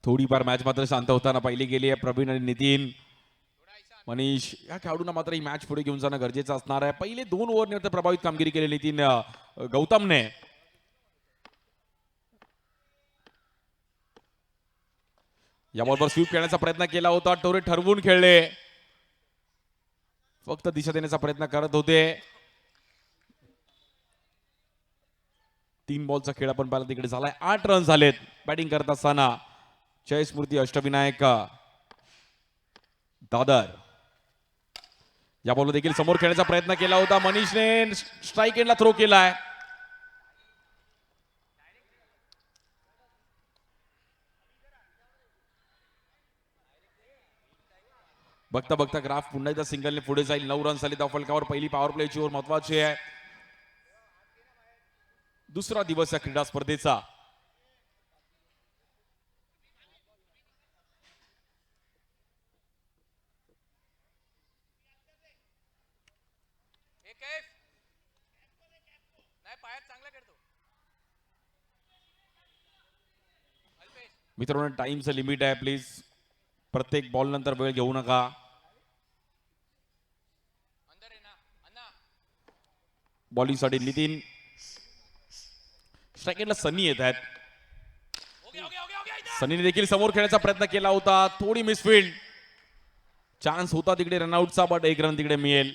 थोडीफार मॅच मात्र शांत होताना पाहिली गेली आहे. प्रवीण आणि नितीन, मनीष या खेळाडूंना मात्र ही मॅच पुढे घेऊन जाणं गरजेचं असणार आहे. पहिले 2 ओव्हरने प्रभावित कामगिरी केली नितीन गौतमने. या बॉलवर स्वीप खेळण्याचा प्रयत्न केला होता. टोरे ठरवून खेळले, फक्त दिशा देण्याचा प्रयत्न करत होते. 3 बॉलचा खेळ आपण पाहिला तिकडे झालाय. 8 रन झालेत बॅटिंग करत असताना. जयस्मृती, अष्टविनायक, दादर. या बॉलवर देखील समोर खेळण्याचा प्रयत्न केला होता. मनीषने स्ट्राईक एंडला थ्रो केलाय. बघता बघता ग्राफ पुन्हा एकदा सिंगलने पुढे जाईल. 9 रन झाले फलकावर. पहिली पॉवर प्लेची ओव्हर महत्वाची आहे. दुसरा दिवस या क्रीडा स्पर्धेचा. मित्रांनो, टाइमचं लिमिट आहे. प्लीज प्रत्येक बॉल नंतर वेळ घेऊ नका. बॉलिंगसाठी नितीन, स्ट्राईक सनी येत आहेत. सनीने देखील समोर खेळण्याचा प्रयत्न केला होता. थोडी मिसफिल्ड. चान्स होता तिकडे रनआउटचा, बट 1 रन तिकडे मिळेल.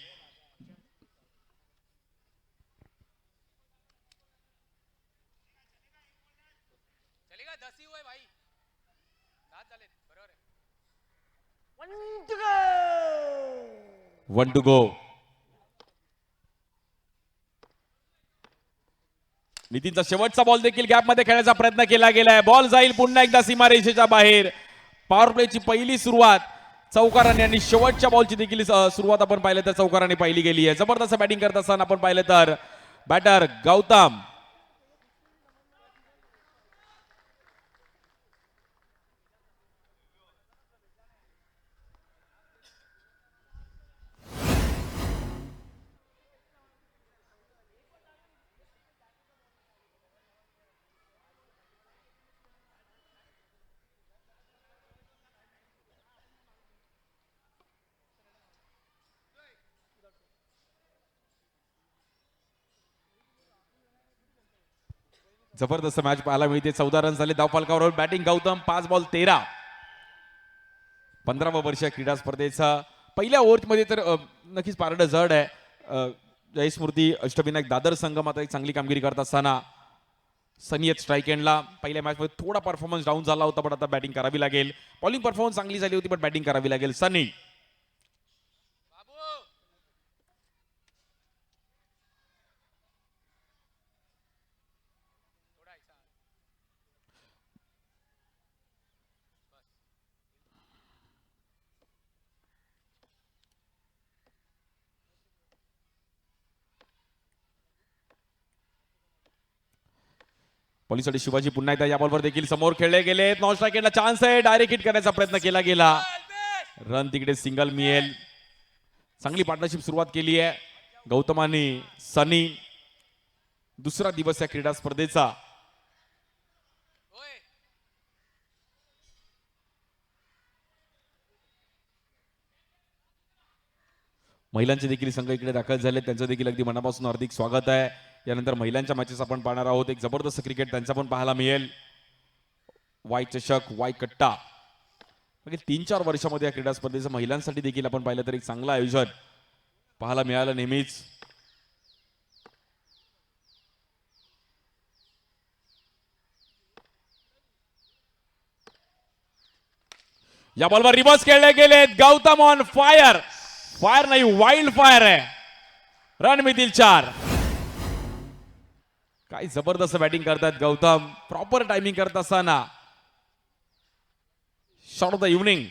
वन टू गो. नितीनचा शेवटचा बॉल देखील गॅपमध्ये खेळण्याचा प्रयत्न केला गेलाय. बॉल जाईल पुन्हा एकदा सीमारेषेच्या बाहेर. पॉवर प्लेची पहिली सुरुवात चौकाराने आणि शेवटच्या बॉलची देखील सुरुवात आपण पाहिलं तर चौकाराने पाहिली गेली आहे. जबरदस्त बॅटिंग करत असताना आपण पाहिलं तर बॅटर गौतम. जबरदस्त मॅच पाहायला मिळते. 14 रन झाले धावफलकावर. बॅटिंग गौतम. 5 बॉल 13. 15वा वर्ष क्रीडा स्पर्धेचा. पहिल्या ओव्हरमध्ये तर नक्कीच पारडं जड आहे. जयस्मृती, अष्टविनायक, दादर संघ मात्र एक चांगली कामगिरी करत असताना सनी येत स्ट्राईक एंडला. पहिल्या मॅचमध्ये थोडा परफॉर्मन्स डाऊन झाला होता, पण आता बॅटिंग करावी लागेल. बॉलिंग परफॉर्मन्स चांगली झाली होती, पण बॅटिंग करावी लागेल. सनी. पॉलिससाठी शिवाजी पुन्हा एकदा या बॉलवर देखील समोर खेळले गेले. नॉन स्ट्राईक एंडला चान्स आहे. डायरेक्ट हिट करण्याचा प्रयत्न केला गेला. रन तिकडे सिंगल मिळेल. चांगली पार्टनरशिप सुरुवात केली आहे गौतम आणि सनी. दुसरा दिवस या क्रीडा स्पर्धेचा. महिलांचे देखील संघ इकडे दाखल झाले. त्यांचं देखील अगदी मनापासून हार्दिक स्वागत आहे. यानंतर महिलांच्या मॅचेस आपण पाहणार आहोत. एक जबरदस्त क्रिकेट त्यांचा पण पाहायला मिळेल. वाय चषक, वाय कट्टा. 3-4 वर्षामध्ये या क्रीडा स्पर्धेचं महिलांसाठी देखील आपण पाहिलं तर एक चांगलं आयोजन पाहायला मिळालं नेहमीच. या बॉलवर रिव्हर्स खेळले गेलेत. Gautam on fire. फायर नाही, वाईल्ड फायर आहे. रन मिळतील 4. काय जबरदस्त बॅटिंग करतात गौतम. प्रॉपर टायमिंग करत असताना शॉट ऑफ द इव्हनिंग.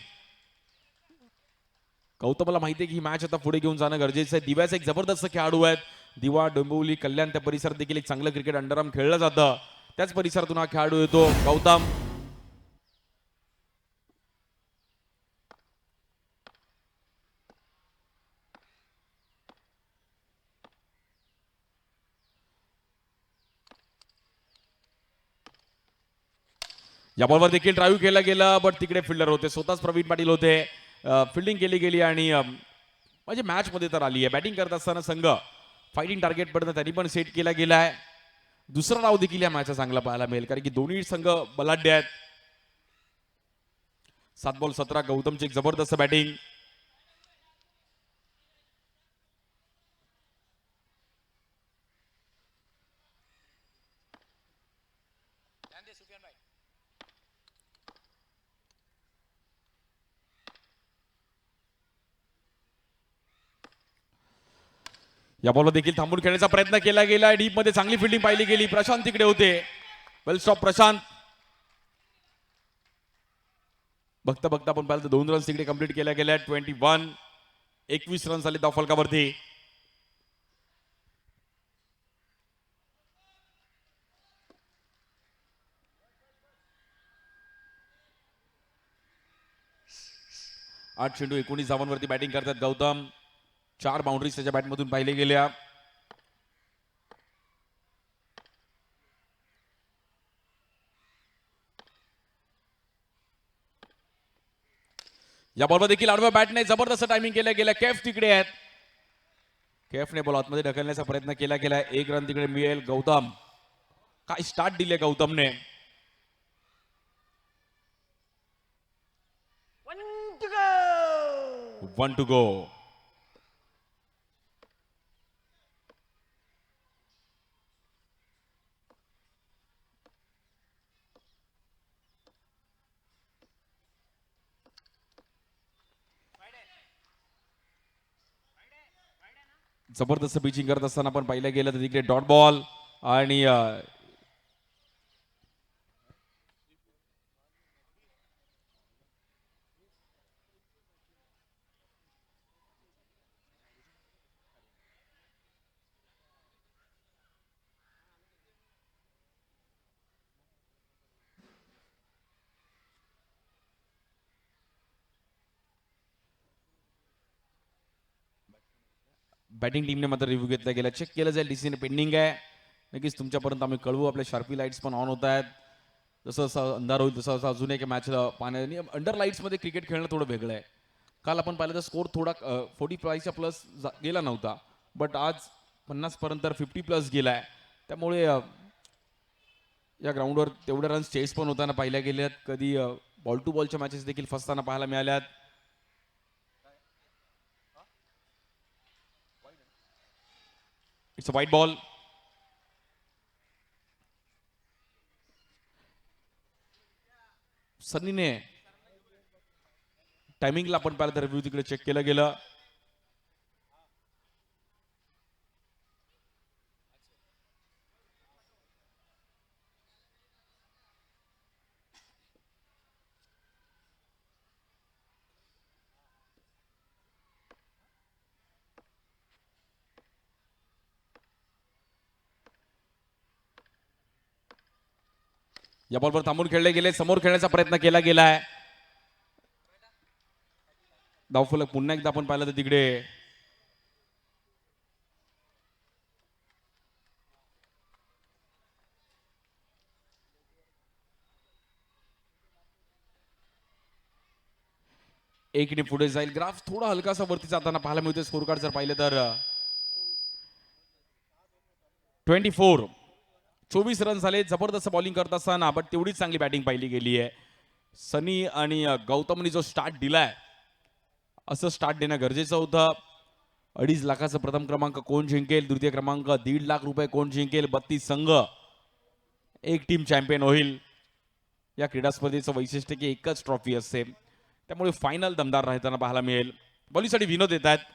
गौतमला माहिती आहे की ही मॅच आता पुढे घेऊन जाणं गरजेचं आहे. दिव्याचे एक जबरदस्त खेळाडू आहेत. दिवा, डोंबिवली, कल्याण त्या परिसरात देखील एक चांगलं क्रिकेट अंडरआर्म खेळलं जातं. त्याच परिसरातून हा खेळाडू येतो गौतम. या बॉलवर देखील ड्राईव्ह केला गेला, बट तिकडे फिल्डर होते, स्वतःच प्रवीण पाटील होते. फिल्डिंग केली गेली आणि म्हणजे मॅच मध्ये तर आली आहे. बॅटिंग करत असताना संघ फायटिंग टार्गेट पर्यंत त्यांनी पण सेट केला गेलाय. दुसरा डाव देखील या मॅचचा चांगला पाहायला मिळेल, कारण की दोन्ही संघ बलाढ्य आहेत. 7 बॉल 17, गौतमची एक जबरदस्त बॅटिंग. या बॉलवर देखील थांबून खेळण्याचा प्रयत्न केला गेला. डीप मध्ये चांगली फिल्डिंग पाहिली गेली. प्रशांत तिकडे होते. वेल स्टॉप प्रशांत. बघता बघता आपण पाहिलं तर 2 रन्स तिकडे कंप्लीट केल्या गेल्या. 21 रन्स आले धावफलकावरती. आठ चेंडू 19 धावांवरती बॅटिंग करतात गौतम. 4 बाउंड्रीज त्याच्या बॅटमधून पाहिले गेल्या. या बॉलवर देखील आडव्या बॅटने जबरदस्त टायमिंग केल्या गेल्या. कैफ तिकडे आहेत. कैफने बॉल आतमध्ये ढकलण्याचा प्रयत्न केला गेला. 1 रन तिकडे मिळेल. गौतम, काय स्टार्ट दिले गौतमने. 1 to go. जबरदस्त पिचिंग करत असताना आपण पाहिलं गेलं तर तिकडे डॉट बॉल आणि बॅटिंग टीमने मात्र रिव्ह्यू घेतला गेला. चेक केलं जाईल. डीसीने पेंडिंग आहे. नक्कीच तुमच्यापर्यंत आम्ही कळवू. आपल्या शार्पी लाईट्स पण ऑन होत आहेत. जसं जसं अंधार होईल तसं असं अजून एक मॅच पाहण्याने अंडर लाईट्समध्ये क्रिकेट खेळणं थोडं वेगळं आहे. काल आपण पाहिलं तर स्कोर थोडा 45च्या प्लस गेला नव्हता, बट आज 50 पर्यंत 50 प्लस गेलाय. त्यामुळे या ग्राउंडवर तेवढ्या रन्स चेस पण होताना पाहिल्या गेल्यात. कधी बॉल टू बॉलच्या मॅचेस देखील फसताना पाहायला मिळाल्यात. It's a white ball. सनीने टायमिंगला आपण पाहिलं तर रिव्ह्यू तिकडे चेक केलं गेलं. या बॉलवर थांबून खेळले गेले. समोर खेळण्याचा प्रयत्न केला गेलाय. धावफलक पुन्हा एकदा आपण पाहिलं तर तिकडे एकने पुढे जाईल. ग्राफ थोडा हलकासा वरती जाताना पाहायला मिळते. स्कोर कार्ड जर पाहिलं तर 24 रन झाले. जबरदस्त बॉलिंग करत असताना बट तेवढीच चांगली बॅटिंग पाहिली गेली आहे. सनी आणि गौतमनी जो स्टार्ट दिलाय, असं स्टार्ट देणं गरजेचं होतं. 2.5 लाखाचा प्रथम क्रमांक कोण जिंकेल, द्वितीय क्रमांक 1.5 लाख रुपये कोण जिंकेल, 32 संघ, एक टीम चॅम्पियन होईल. या क्रीडा स्पर्धेचं वैशिष्ट्य की एकच ट्रॉफी असते, त्यामुळे फायनल दमदार राहताना पाहायला मिळेल. बॉलिंगसाठी विनोद येत आहेत.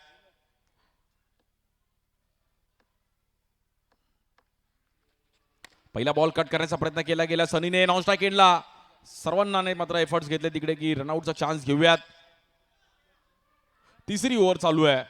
पहिला बॉल कट करण्याचा प्रयत्न केला गेला. सनीने नॉन स्ट्राईक एंडला सर्वांना मात्र एफर्ट्स घेतले तिकडे की रनआउटचा चान्स घेऊयात. तिसरी ओव्हर चालू आहे.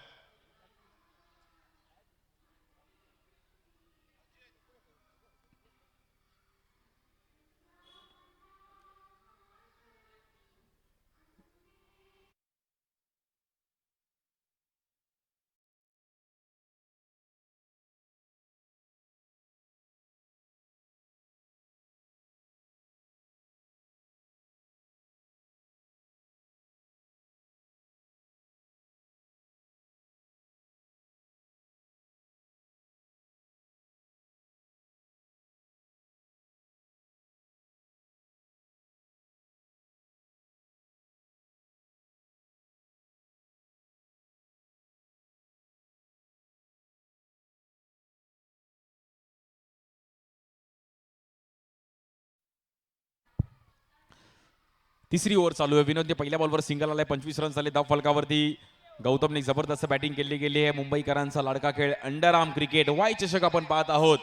तिसरी ओव्हर चालू आहे. विनोदने पहिल्या बॉलवर सिंगल आलाय, 25 रन झाले धाव फलकावरती. गौतमने जबरदस्त बॅटिंग केली गेली आहे. मुंबईकरांचा लाडका खेळ अंडरआर्म क्रिकेट वाय चषक आपण पाहत आहोत.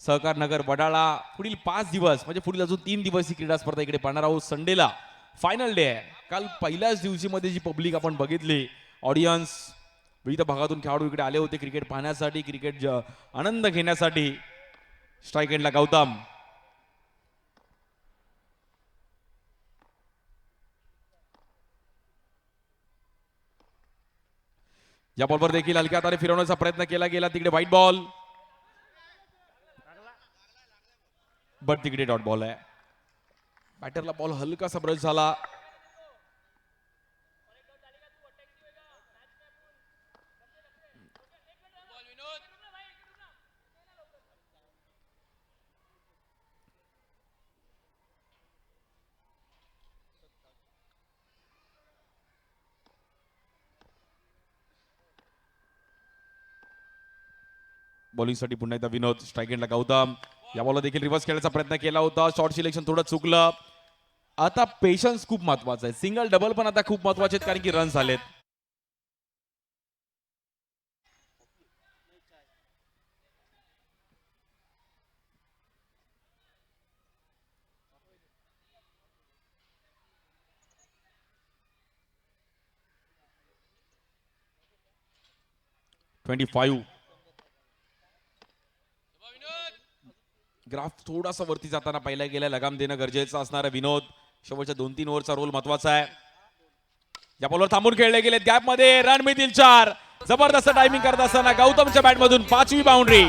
सहकार नगर वडाळा. पुढील 5 दिवस म्हणजे पुढील अजून 3 दिवस ही क्रीडा स्पर्धा इकडे पाहणार आहोत. संडेला फायनल डे आहे. काल पहिल्याच दिवशी मध्ये जी पब्लिक आपण बघितली, ऑडियन्स विविध भागातून खेळाडू इकडे आले होते क्रिकेट पाहण्यासाठी, क्रिकेट आनंद घेण्यासाठी. स्ट्राईक एंडला गौतम. या बॉलवर देखील हलक्या हाताने फिरवण्याचा प्रयत्न केला गेला. तिकडे व्हाईट बॉल, बट तिकडे डॉट बॉल आहे. बॅटरला बॉल हलकासा ब्रश झाला. बॉलिंगसाठी पुन्हा एकदा विनोद. स्ट्राईक एंडला गौतम. या बॉलला देखील रिव्हर्स खेळण्याचा प्रयत्न केला होता. शॉर्ट सिलेक्शन थोडं चुकलं. आता पेशन्स खूप महत्वाचा आहे. सिंगल डबल पण आता खूप महत्वाचे आहेत, कारण की रन झालेत. ग्राफ थोडासा वरती जाताना पहिला गेला. लगाम देणं गरजेचं असणार आहे. विनोद शेवटच्या 2-3 ओव्हरचा रोल महत्वाचा आहे. या बॉलवर थांबून खेळले गेलेत. गॅप मध्ये रन मिळतील 4. जबरदस्त टायमिंग करत असताना गौतमच्या बॅटमधून 5वी बाउंड्री.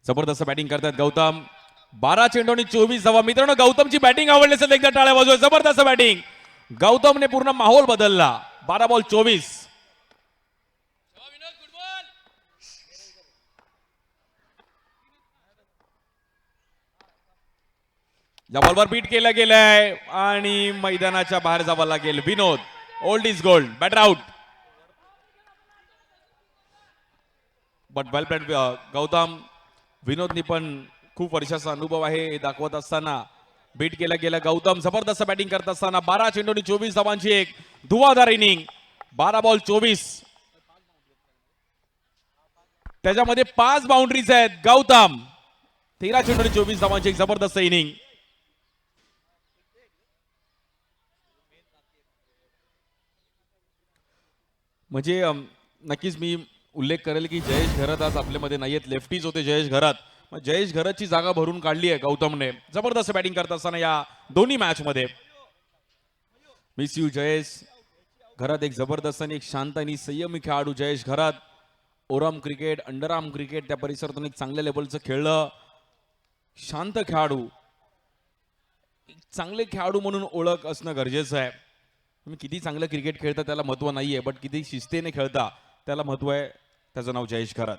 जबरदस्त बॅटिंग करतात गौतम. 12 चेंडूंनी 24 धावा. मित्रांनो, गौतमची बॅटिंग आवडली असेल एकदा टाळ्या वाजवा. जबरदस्त बॅटिंग. गौतमने पूर्ण माहोल बदलला. 12 बॉल 24. या बॉलवर बीट केलं गेलंय आणि मैदानाच्या बाहेर जावं लागेल. Vinod, old is gold. Batter out. But well played Gautam. विनोदनी पण खूप वर्षाचा अनुभव आहे हे दाखवत असताना बीट केला गेला. गौतम जबरदस्त बॅटिंग करत असताना 12 चेंडूंनी 24 धावांची एक धुवाधार इनिंग. 12 बॉल 24. त्याच्यामध्ये 5 बाउंड्रीज आहेत. गौतम 13 चेंडूंनी 24 धावांची एक जबरदस्त इनिंग. म्हणजे नक्कीच मी उल्लेख करेल की जयेश घरात आज आपल्यामध्ये नाहीयेत. लेफ्टीज होते जयेश घरात. जयेश घराची जागा भरून काढली आहे गौतमने. जबरदस्त बॅटिंग करत असताना या दोन्ही मॅच मध्ये. मिस यू जयेश घरात. एक जबरदस्त आणि एक शांत आणि संयमी खेळाडू जयेश घरात. ओरम क्रिकेट, अंडरआर्म क्रिकेट त्या परिसरातून एक चांगल्या लेवलचं खेळलं. शांत खेळाडू. चांगले खेळाडू म्हणून ओळख असणं गरजेचं आहे. तुम्ही किती चांगलं क्रिकेट खेळता त्याला महत्व नाहीये, बट किती शिस्तीने खेळता त्याला महत्व आहे. त्याचं नाव जयेश घरात.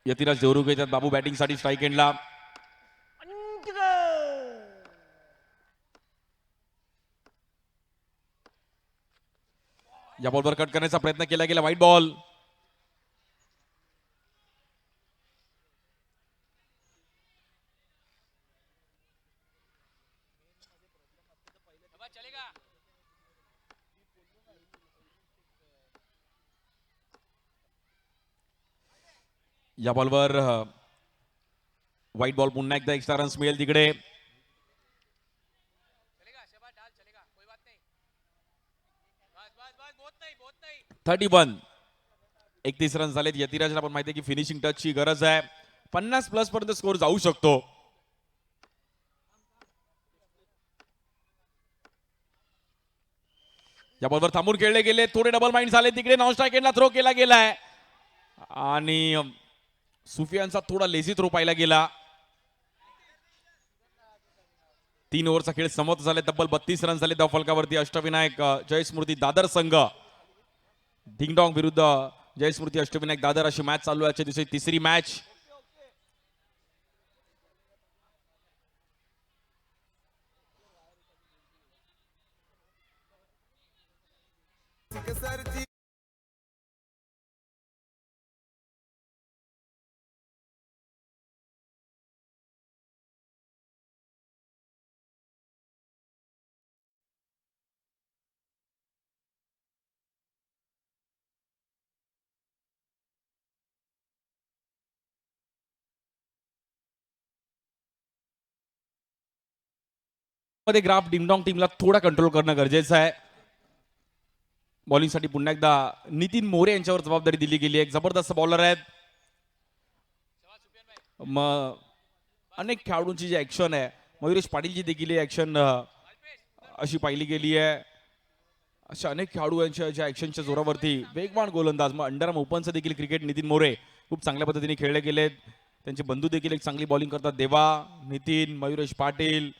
यतिराज देवरुख येतात. बाबू बॅटिंग साठी स्ट्राईक एंडला. या बॉलवर कट करण्याचा प्रयत्न केला गेला. White ball. या बॉलवर व्हाईट बॉल. पुन्हा एकदा एक्स्ट्रा रन्स मिळेल तिकडे. 31. 31 रन झालेत. यतिराजला पण माहिती आहे की फिनिशिंग टचची गरज आहे. 50 प्लस पर्यंत स्कोर जाऊ शकतो. या बॉलवर थांबून खेळले गेले. थोडे डबल माइंड झाले तिकडे. नॉन स्ट्राईक एंडला थ्रो केला गेलाय आणि सुफियानचा थोडा लेझी थ्रो पाहिला गेला. 3 ओव्हरचा खेळ समाप्त झाले. तब्बल 32 रन झाले धावफलकावरती. अष्टविनायक जयस्मृती दादर संघ डिंगडॉंग विरुद्ध जयस्मृती अष्टविनायक दादर अशी मॅच चालू आहे. आजच्या दिवशी तिसरी मॅच. मध्ये ग्राफ डिंगडॉंग टीमला थोडा कंट्रोल करणं गरजेचं आहे. बॉलिंगसाठी पुन्हा एकदा नितीन मोरे यांच्यावर जबाबदारी दिली गेली आहे. एक जबरदस्त बॉलर आहेत. मग अनेक खेळाडूंची जी ऍक्शन आहे, मयुरेश पाटीलची देखील ऍक्शन अशी पाहिली गेली आहे. अशा अनेक खेळाडू यांच्या ज्या ऍक्शनच्या जोरावरती वेगवान गोलंदाज, मग अंडरआर्म ओपनचं देखील क्रिकेट नितीन मोरे खूप चांगल्या पद्धतीने खेळले गेलेत. त्यांचे बंधू देखील एक चांगली बॉलिंग करतात. देवा, नितीन, मयुरेश पाटील.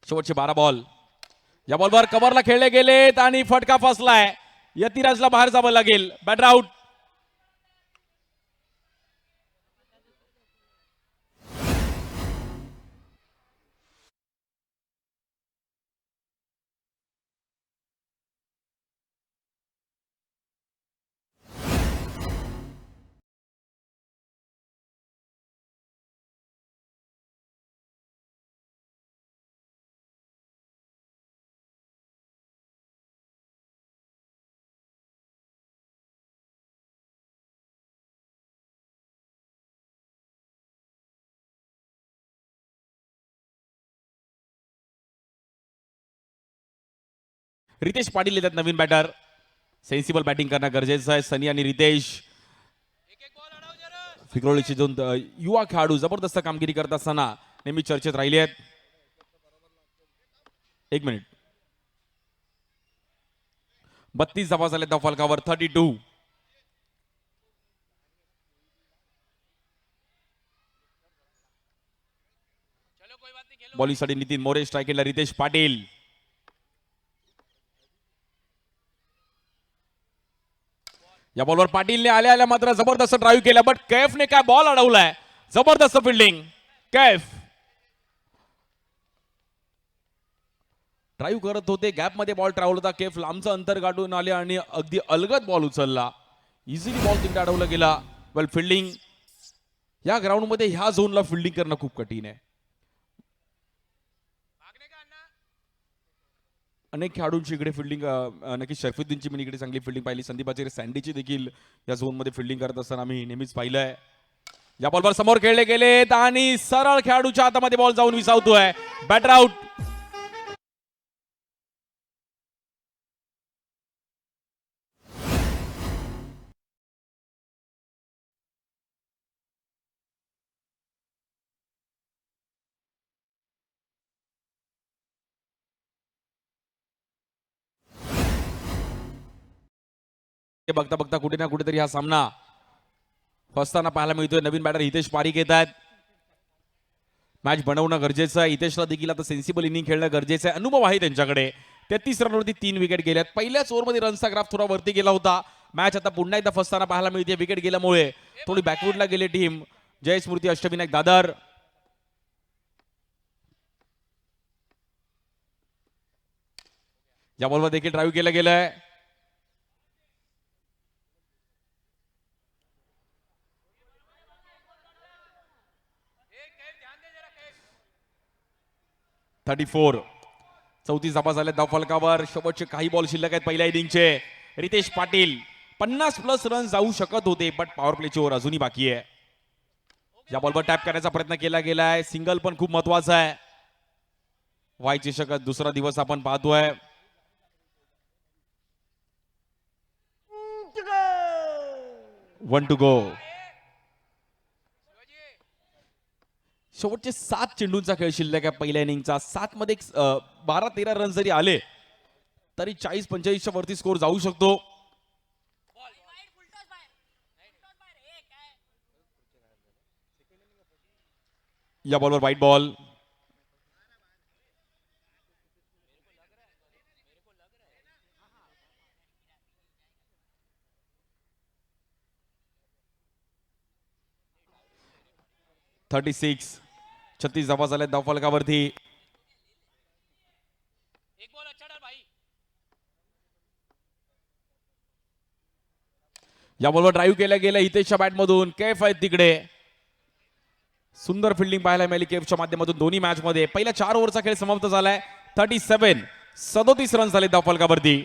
शेवटचे 12 बॉल. या बॉलवर कव्हरला खेळले गेलेत आणि फटका फसलाय. यतिराजला बाहेर जावं लागेल. Batter out. रितेश पाटील येतात नवीन बॅटर. सेन्सिबल बॅटिंग करणं गरजेचं आहे. सनी आणि रितेश फिक्रोलीचे दोन युवा खेळाडू जबरदस्त कामगिरी करत असताना नेहमी चर्चेत राहिले आहेत. 1 मिनिट. 32 धावा झाले धावफलकावर. 32. बॉलिंगसाठी नितीन मोरे, स्ट्रायकेला रितेश पाटील. या बॉलवर पाटीलने आल्या आल्या मात्र जबरदस्त ड्राईव्ह केला, बट कैफने काय बॉल अडवलाय. जबरदस्त फिल्डिंग. कैफ ड्राईव्ह करत होते, गॅप मध्ये बॉल ट्रॅव्हल होता. कैफ लांबचं अंतर गाठून आले आणि अगदी अलगद बॉल उचलला. इझिली बॉल तिकडे अडवला गेला. वेल फिल्डिंग. या ग्राउंड मध्ये ह्या झोनला फिल्डिंग करणं खूप कठीण आहे. अनेक खेळाडूंची इकडे फिल्डिंग नक्की शर्फुद्दीनची मी इकडे चांगली फिल्डिंग पाहिली. संदीप आचार्य सँडीची देखील या झोन मध्ये फिल्डिंग करत असताना आम्ही नेहमीच पाहिलंय. या बॉलवर समोर खेळले गेलेत आणि सरळ खेळाडूच्या हातामध्ये बॉल जाऊन विसावतोय. Batter out. बघता बघता कुठे ना कुठेतरी हा सामना फसताना पाहायला मिळतोय. नवीन बॅटर हितेश पारीख येत आहेत. मॅच बनवणं गरजेचं आहे. हितेशला देखील आता सेन्सिबल इनिंग खेळणं गरजेचं आहे. अनुभव आहे त्यांच्याकडे. 33 रनवरती 3 विकेट गेल्यात. पहिल्याच ओव्हरमध्ये रनचा ग्राफ थोडा वरती गेला होता. मॅच आता पुन्हा एकदा फसताना पाहायला मिळते. विकेट गेल्यामुळे थोडी बॅकवूडला गेली टीम जयस्मृती अष्टविनायक दादर. या बॉलवर देखील ड्राईव्ह केलं गेलंय. .34. 34 धावा झाल्या धावफलकावर. शेवटचे काही बॉल शिल्लक आहेत पहिल्या इनिंगचे. रितेश पाटील 50+ रन जाऊ शकत होते, बट पॉवर प्लेची ओव्हर अजूनही बाकी आहे. या बॉलवर टॅप करण्याचा प्रयत्न केला गेलाय. सिंगल पण खूप महत्वाचा आहे. व्हायचे शकत दुसरा दिवस आपण पाहतोय. One two go. शेवटचे 7 चेंडूंचा खेळ शिल्लक आहे पहिल्या इनिंगचा. 7 मध्ये 12-13 रन जरी आले तरी 40-45च्या वरती स्कोर जाऊ शकतो. या बॉलवर व्हाईट बॉल. Thirty six. 36 धावा झाल्या धावफलकावरती. या बॉलवर ड्राईव्ह केल्या गेल्या हितेशच्या बॅटमधून. कैफ आहेत तिकडे. सुंदर फिल्डिंग पाहायला मिळाली केफच्या माध्यमातून दोन्ही मॅच मध्ये. पहिल्या 4 ओव्हरचा खेळ समाप्त झालाय. 37 रन झाले धावफलकावरती.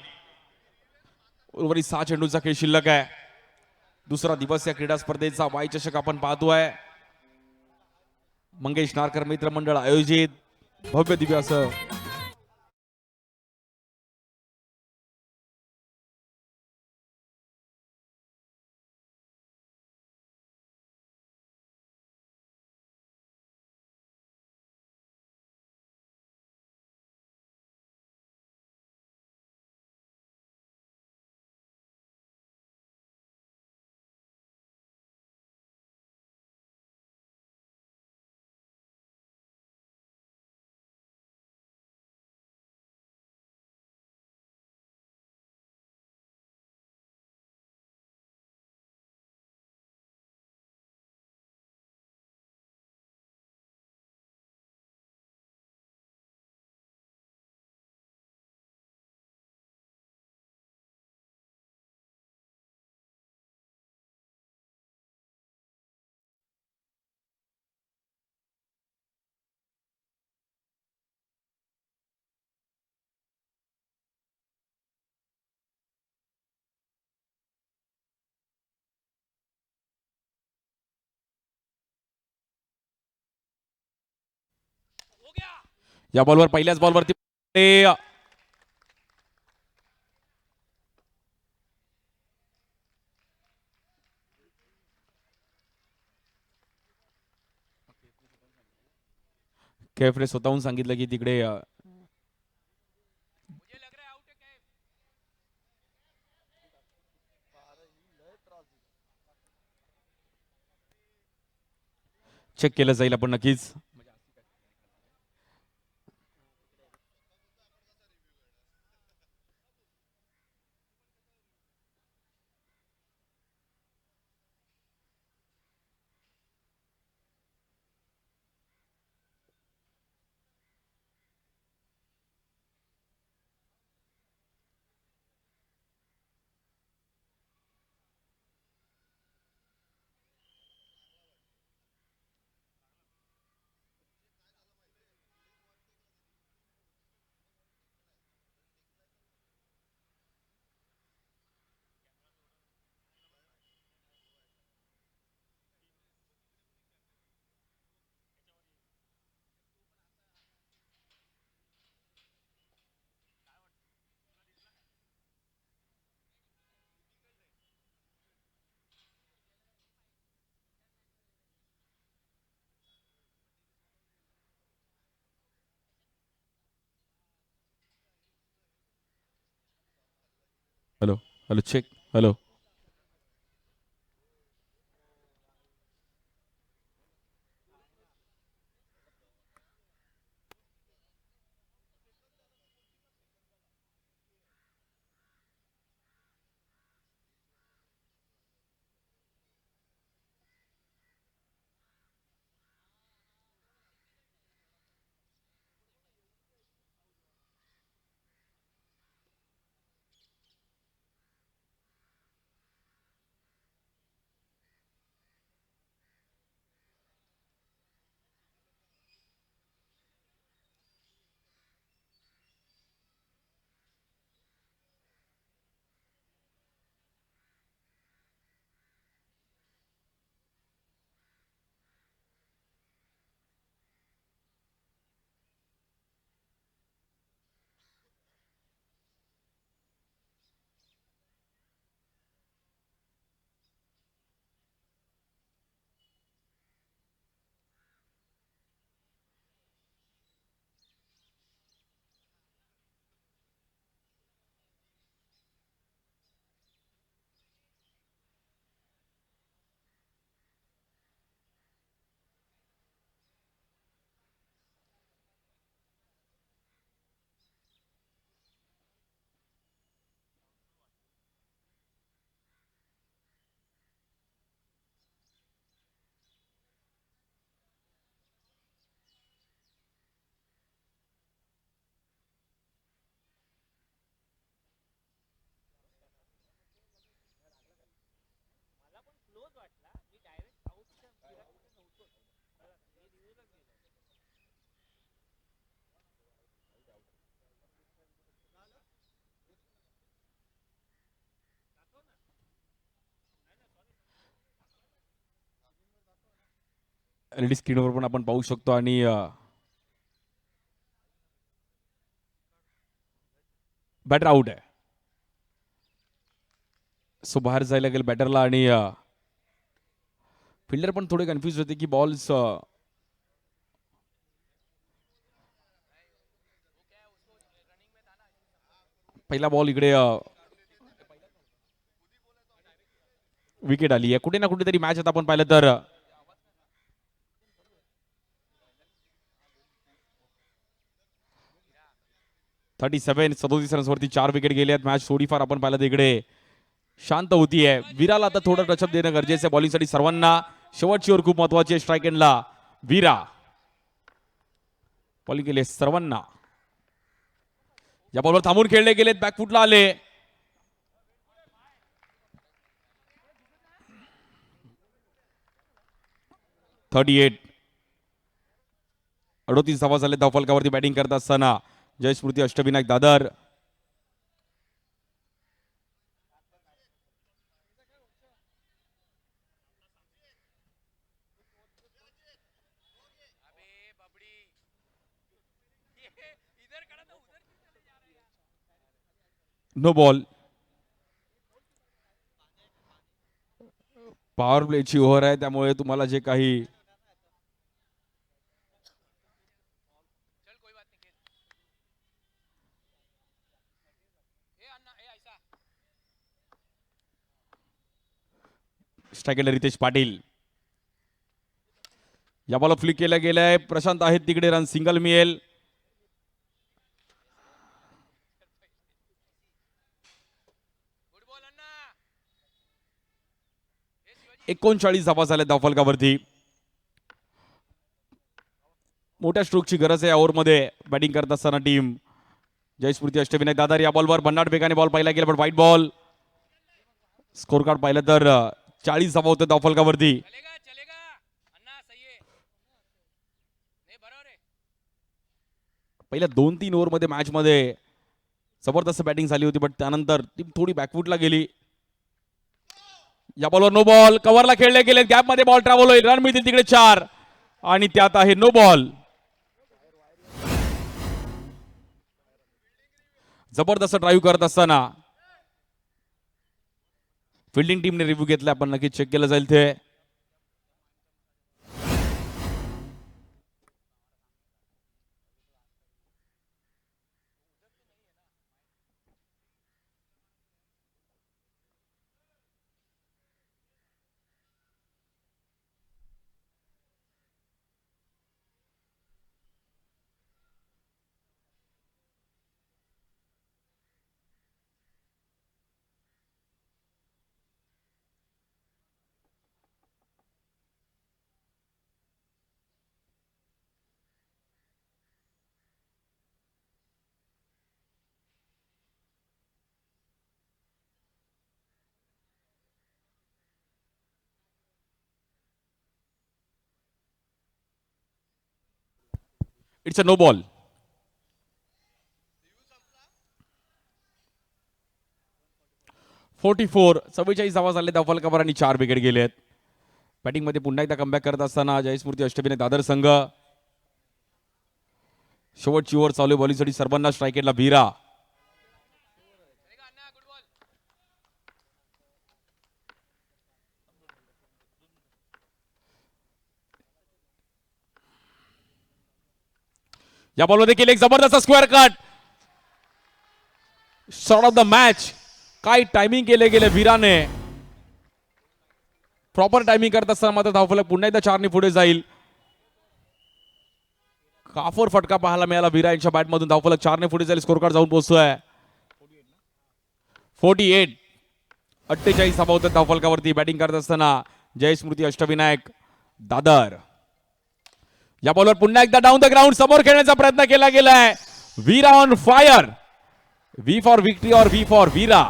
उर्वरित 6 चेंडूचा खेळ शिल्लक आहे. दुसरा दिवस या क्रीडा स्पर्धेचा वाय चषक आपण पाहतोय. मंगेश नारकर मित्र मंडळ आयोजित भव्य दिव्य असं या बॉलवर पहिल्याच बॉलवरती कैफने स्वतःहून सांगितलं की तिकडे चेक केलं जाईल. आपण नक्कीच hello hello check hello. LED स्क्रीनवर पण आपण पाहू शकतो आणि बॅटर आउट आहे. सो बाहेर जायला गेलं बॅटरला आणि फिल्डर पण थोडे कन्फ्युज होते की बॉल्स पहिला बॉल इकडे विकेट आली आहे. कुठे ना कुठेतरी मॅच आता आपण पाहिलं तर 37 रन्सवरती 4 विकेट गेले आहेत. मॅच थोडीफार आपण पाहिलं तर इकडे शांत होतीये. विराला आता थोडं टचअप देणं गरजेचं आहे बॉलिंगसाठी सर्वांना. शेवटची ओव्हर खूप महत्वाची आहे. स्ट्राईक एंडला विरा बॉलिंग केले सर्वांना. या बॉलवर थांबून खेळले गेलेत. बॅकफुटला आले. (38) 38 धावा झाले धावफलकावरती बॅटिंग करत असताना Jaysmruti Ashtavinayak Dadar. No ball. Power प्लेची ओव्हर आहे त्यामुळे तुम्हाला जे काही स्ट्रायकेला रितेश पाटील. या बॉल फ्लिक केला गेलाय. प्रशांत आहेत तिकडे. रन सिंगल मिळेल. 39 धावा झाल्या धावफलकावरती. मोठ्या स्ट्रोकची गरज आहे ओव्हरमध्ये बॅटिंग करत असताना टीम. जयस्मृती अष्टविनायक दादर या बॉलवर भन्नाट बेगाने बॉल पाहिला गेला पण व्हाईट बॉल. स्कोर कार्ड पाहिलं तर 40 धावा होते धावफलकावरती. पहिल्या 2-3 ओव्हरमध्ये मॅचमध्ये जबरदस्त बॅटिंग झाली होती पण त्यानंतर टीम थोडी बॅकफुटला गेली. या बॉलवर नो बॉल. कव्हरला खेळले गेले. गॅपमध्ये बॉल ट्रॅव्हल होईल. रन मिळतील तिकडे 4 आणि त्यात आहे नो बॉल. जबरदस्त ड्राईव्ह करत असताना फिल्डिंग टीमने रिव्ह्यू घेतला. आपण नक्कीच चेक केलं जाईल ते. It's a no ball. (44) 44 धावा झाले धावफलकावर आणि 4 विकेट गेलेत. बॅटिंगमध्ये पुन्हा एकदा कमबॅक करत असताना जयस्मृती अष्टविनायक दादर संघ. शेवटची ओव्हर चालू बॉलिंगसाठी सर्वांना. स्ट्राईक एंडला वीरा. या बॉलमध्ये देखील एक जबरदस्त square cut. Shot of the match. काय टायमिंग केले गेले वीराने. प्रॉपर टायमिंग करत असताना मात्र धावफलक पुन्हा एकदा 4 ने पुढे जाईल. काफोर फटका पाहायला मिळाला वीरा यांच्या बॅटमधून. धावफलक 4 ने पुढे जाईल. स्कोर कार्ड जाऊन पोहोचतोय 48. 48 धावा होत्या धावफलकावरती बॅटिंग करत असताना जयस्मृती अष्टविनायक दादर. या बॉलवर पुन्हा एकदा डाऊन द ग्राउंड समोर खेळण्याचा प्रयत्न केला गेलाय. Veera on fire. V for victory और व्ही फॉर वीरा.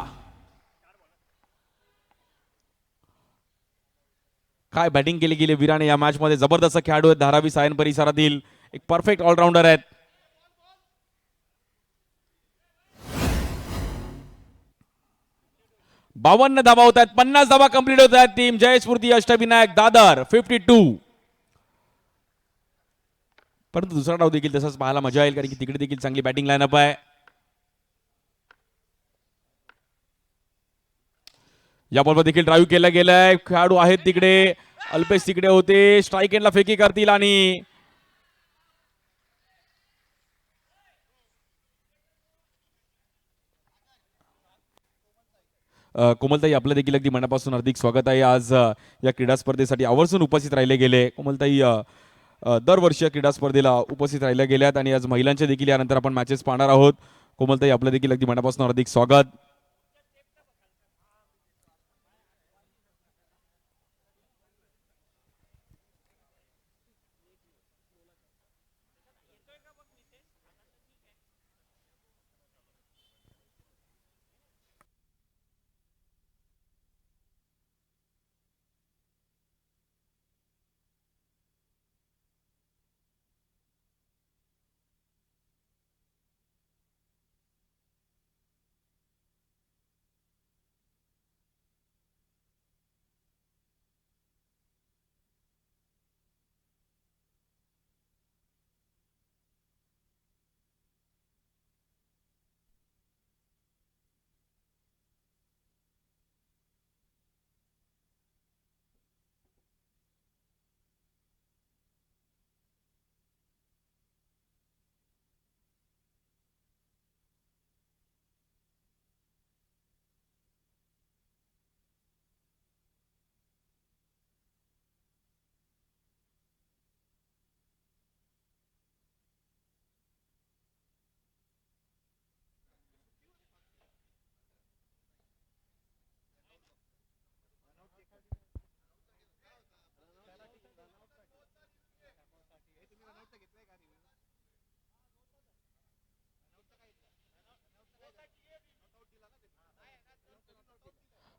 काय बॅटिंग केली गेली वीराने या मॅच मध्ये. जबरदस्त खेळाडू आहेत. धारावी सायन परिसरातील एक परफेक्ट ऑलराऊंडर आहेत. बावन्न धावा होत आहेत. 50 धावा कंप्लीट होत आहेत. टीम जयस्मृती अष्टविनायक दादर 52. परंतु दुसरा डाव देखील तसाच पाहायला मजा येईल, कारण की तिकडे देखील चांगली बॅटिंग लाईनअप आहे. या बॉलवर देखील ड्राईव्ह केला गेलाय. खेळाडू आहेत तिकडे, अल्पेश तिकडे होते. स्ट्राईक एंडला फेकी करतील आणि कोमलताई आपलं देखील अगदी मनापासून हार्दिक स्वागत आहे. आज या क्रीडा स्पर्धेसाठी आवर्जून उपस्थित राहिले गेले. कोमलताई दरवर्षी या क्रीडा स्पर्धेला उपस्थित राहिल्या गेल्यात आणि आज महिलांचे देखील यानंतर आपण मॅचेस पाहणार आहोत. कोमलताई आपलं देखील अगदी मनापासून हार्दिक स्वागत.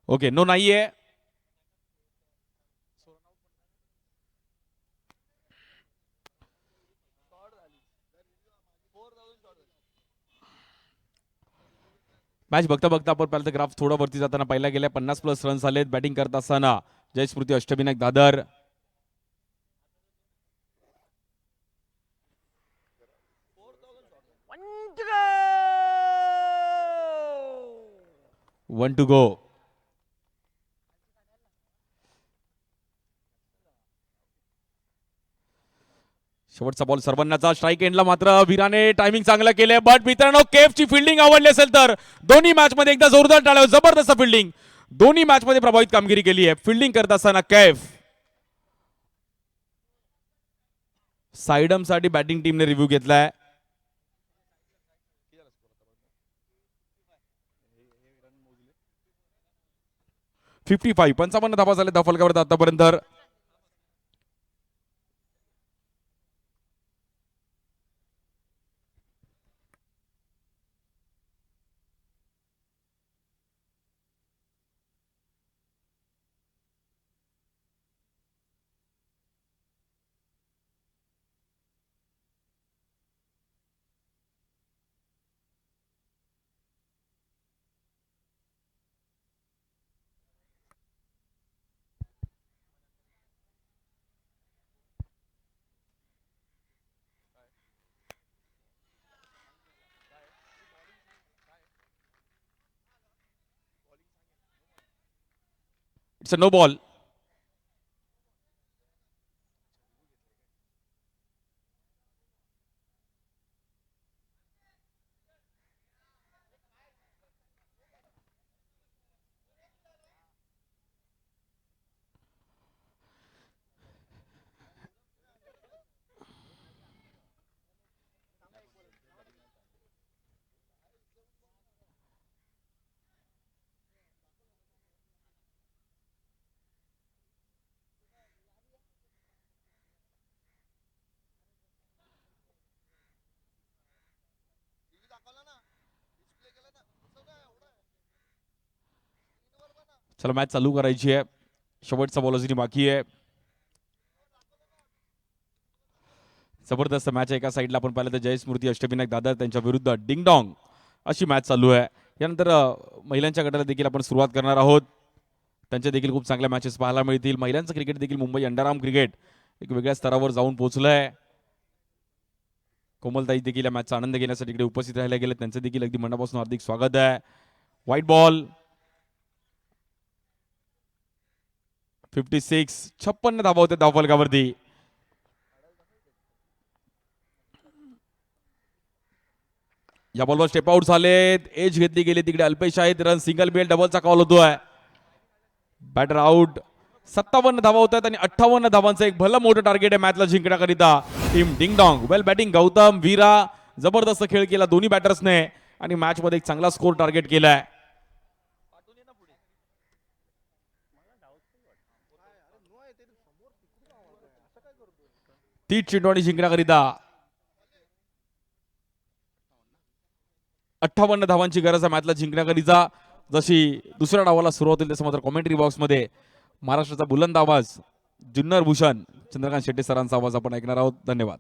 ओके, नो नाहीये. मॅच बघता बघता आपण पहिला ग्राफ थोडा वरती जाताना पाहिला गेल्या 50+ रन्स आलेत. बॅटिंग करत असताना जयस्मृती अष्टविनायक दादर. 1 to go. शेवटचा बॉल सर्वांनाचा. स्ट्राईक एंडला मात्र वीराने टायमिंग चांगलं केलंय. बट मित्रांनो, केफची फिल्डिंग आवडली असेल तर दोन्ही मॅच मध्ये एकदा जोरदार टाळ्या. जबरदस्त फिल्डिंग, दोन्ही मॅच मध्ये प्रभावित कामगिरी केली आहे फिल्डिंग करत असताना कैफ. साइडम साठी बॅटिंग टीमने रिव्ह्यू घेतलाय. फिफ्टी 55 धावा झाले धावफलकावर आतापर्यंत. It's a no ball. चला मॅच चालू करायची आहे. शेवटचा बॉल अजून बाकी आहे. जबरदस्त मॅच आहे. एका साईडला आपण पाहिलं तर जयस्मृती अष्टविनायक दादर त्यांच्या विरुद्ध डिंगडॉंग अशी मॅच चालू आहे. यानंतर महिलांच्या गटाला देखील आपण सुरुवात करणार आहोत. त्यांच्या देखील खूप चांगल्या मॅचेस पाहायला मिळतील. महिलांचं क्रिकेट देखील मुंबई अंडरआर्म क्रिकेट एक वेगळ्या स्तरावर जाऊन पोहोचलंय. कोमलताई देखील या मॅचचा आनंद घेण्यासाठी इकडे उपस्थित राहायला गेले, त्यांचं देखील अगदी मनापासून हार्दिक स्वागत आहे. व्हाईट बॉल 56 56 धावा होत्या धावफलकावरती. या बॉलवर स्टेप आउट झालेत, एज घेतली गेली तिकडे अल्पेश आहेत, रन सिंगल बेल डबलचा कॉल होतोय. Batter out. 57 धावा होत आहेत आणि 58 धावांचं एक भलं मोठं टार्गेट आहे मॅचला जिंकण्याकरिता टीम डिंग डॉंग. वेल बॅटिंग गौतम वीरा, जबरदस्त खेळ केला दोन्ही बॅटर्सने आणि मॅच मध्ये एक चांगला स्कोर टार्गेट केलाय. ती चिंटवाणी जिंकण्याकरिता 58 धावांची गरज आहे मॅचला जिंकण्याकरिता. जशी दुसऱ्या डावाला सुरुवात होईल तसं मात्र कॉमेंट्री बॉक्स मध्ये महाराष्ट्राचा बुलंद आवाज जुन्नर भूषण चंद्रकांत शेट्टी सरांचा आवाज आपण ऐकणार आहोत. धन्यवाद.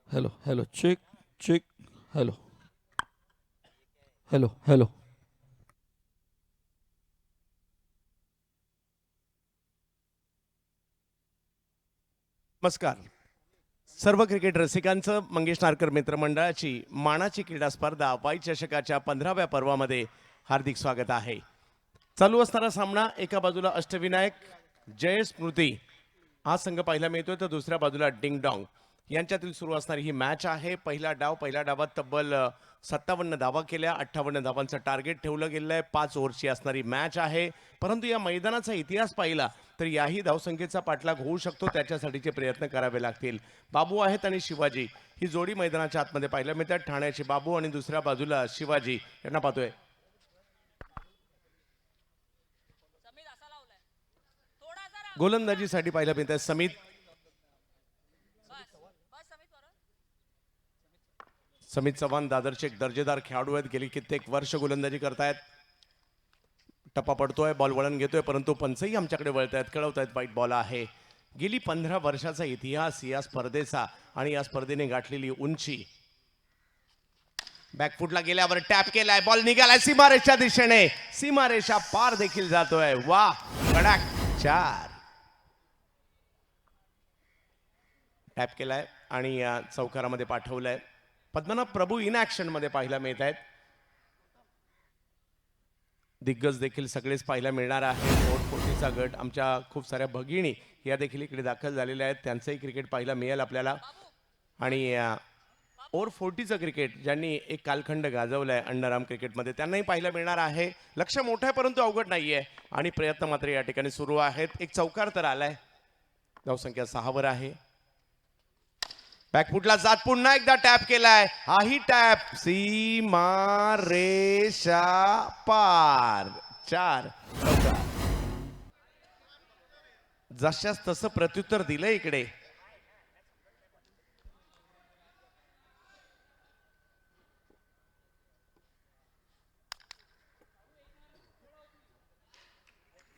Hello hello check check hello hello hello. नमस्कार. सर्व क्रिकेट रसिकांचं मंगेश नारकर मित्रमंडळाची मानाची क्रीडा स्पर्धा वाई चषकाच्या 15व्या पर्वामध्ये हार्दिक स्वागत आहे. चालू असणारा सामना एका बाजूला अष्टविनायक जय स्मृती हा संघ पाहायला मिळतोय तर दुसऱ्या बाजूला डिंग डॉंग यांच्यातील सुरू असणारी ही मॅच आहे. पहिल्या डावात तब्बल 57 धावा केल्या, 58 धावांचं टार्गेट ठेवलं गेलं आहे. 5 ओव्हरची असणारी मॅच आहे. परंतु या मैदानाचा इतिहास पाहिला तर याही धावसंख्येचा पाठलाग होऊ शकतो, त्याच्यासाठीचे प्रयत्न करावे लागतील. बाबू आहेत आणि शिवाजी ही जोडी मैदानाच्या आतमध्ये पाहायला मिळतात. ठाण्याचे बाबू आणि दुसऱ्या बाजूला शिवाजी यांना पाहतोय. गोलंदाजीसाठी पाहायला मिळतात समित, समित चव्हाण दादरचे एक दर्जेदार खेळाडू आहेत. गेली कित्येक वर्ष गोलंदाजी करतायत. टप्पा पडतोय, बॉल वळण घेतोय, परंतु पंचही आमच्याकडे वळतायत, कळवतायत वाईट बॉल आहे. गेली 15 वर्षाचा इतिहास या स्पर्धेचा आणि या स्पर्धेने गाठलेली उंची. बॅकफुटला गेल्यावर टॅप केलाय, बॉल निघालाय सीमारेषच्या दिशेने, सीमारेषा पार देखील जातोय. वा, कडक 4. टॅप केलाय आणि चौकारामध्ये पाठवलंय. पद्मनाभ प्रभू इन ऍक्शन मध्ये पाहायला मिळत आहेत. दिग्गज देखील सगळेच पाहायला मिळणार आहे. कोटीचा गट, आमच्या खूप साऱ्या भगिनी या देखील इकडे दाखल झालेल्या आहेत. त्यांचंही क्रिकेट पाहायला मिळेल आपल्याला. आणि ओव्हर 40चं क्रिकेट ज्यांनी एक कालखंड गाजवलाय अंडरआर्म क्रिकेटमध्ये त्यांनाही पाहायला मिळणार आहे. लक्ष मोठं आहे परंतु अवघड नाहीये आणि प्रयत्न मात्र या ठिकाणी सुरू आहेत. एक चौकार तर आलाय, धावसंख्या 6 वर आहे. बॅकफुटला जात पुन्हा एकदा टॅप केलाय, हाही टॅप, सीमा रेषा पार. 4 चौकार. जशास तसं प्रत्युत्तर दिलंय इकडे.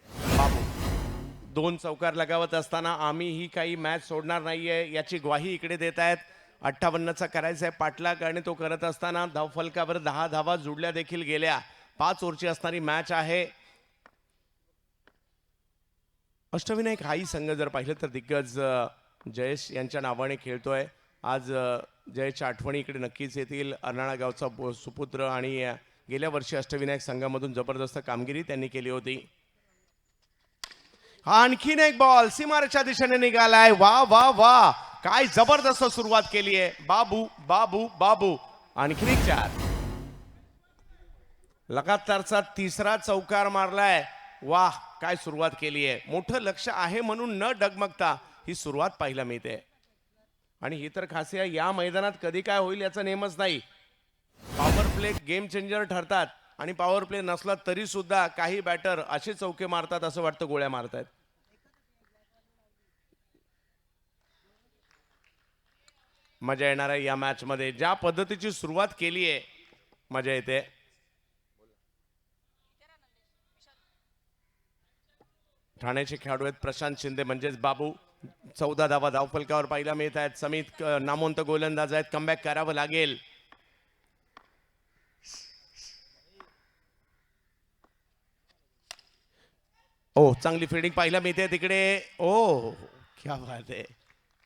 बाबू 2 चौकार लगावत असताना आम्ही ही काही मॅच सोडणार नाहीये याची ग्वाही इकडे देत आहेत. 58चा करायचा आहे पाठलाग आणि तो करत असताना धावफलकावर 10 धावा जुडल्या देखील गेल्या. 5 ओव्हरची असणारी मॅच आहे. अष्टविनायक हाही संघ जर पाहिलं तर दिग्गज जयेश यांच्या नावाने खेळतोय. आज जयेशच्या आठवणी इकडे नक्कीच येतील. अर्नाळा गावचा सुपुत्र आणि गेल्या वर्षी अष्टविनायक संघामधून जबरदस्त कामगिरी त्यांनी केली होती. आणखीन एक बॉल सीमारेच्या दिशेने निघालाय. वा वा वा, काय जबरदस्त सुरुवात केली आहे. बाबू बाबू बाबू आणखीन एक 4. लगातारचा 3रा चौकार मारलाय. वाह, काय सुरुवात केली आहे. मोठं लक्ष आहे म्हणून न डगमगता ही सुरुवात पाहायला मिळते. आणि ही तर खासियत आहे, या मैदानात कधी काय होईल याचा नेमच नाही. पॉवर प्ले गेम चेंजर ठरतात आणि पॉवर प्ले नसला तरी सुद्धा काही बॅटर असे चौके मारतात असं वाटतं गोळ्या मारतात. मजा येणार आहे या मॅच मध्ये. ज्या पद्धतीची सुरुवात केली आहे मजा येते. ठाण्याचे खेळाडू आहेत प्रशांत शिंदे म्हणजेच बाबू. 14 धावा धावफलकावर पाहायला मिळत आहेत. समित नामवंत गोलंदाज आहेत, कमबॅक करावं लागेल. ओ, चांगली फिल्डिंग पाहायला मिळते तिकडे. ओ, क्या बात आहे.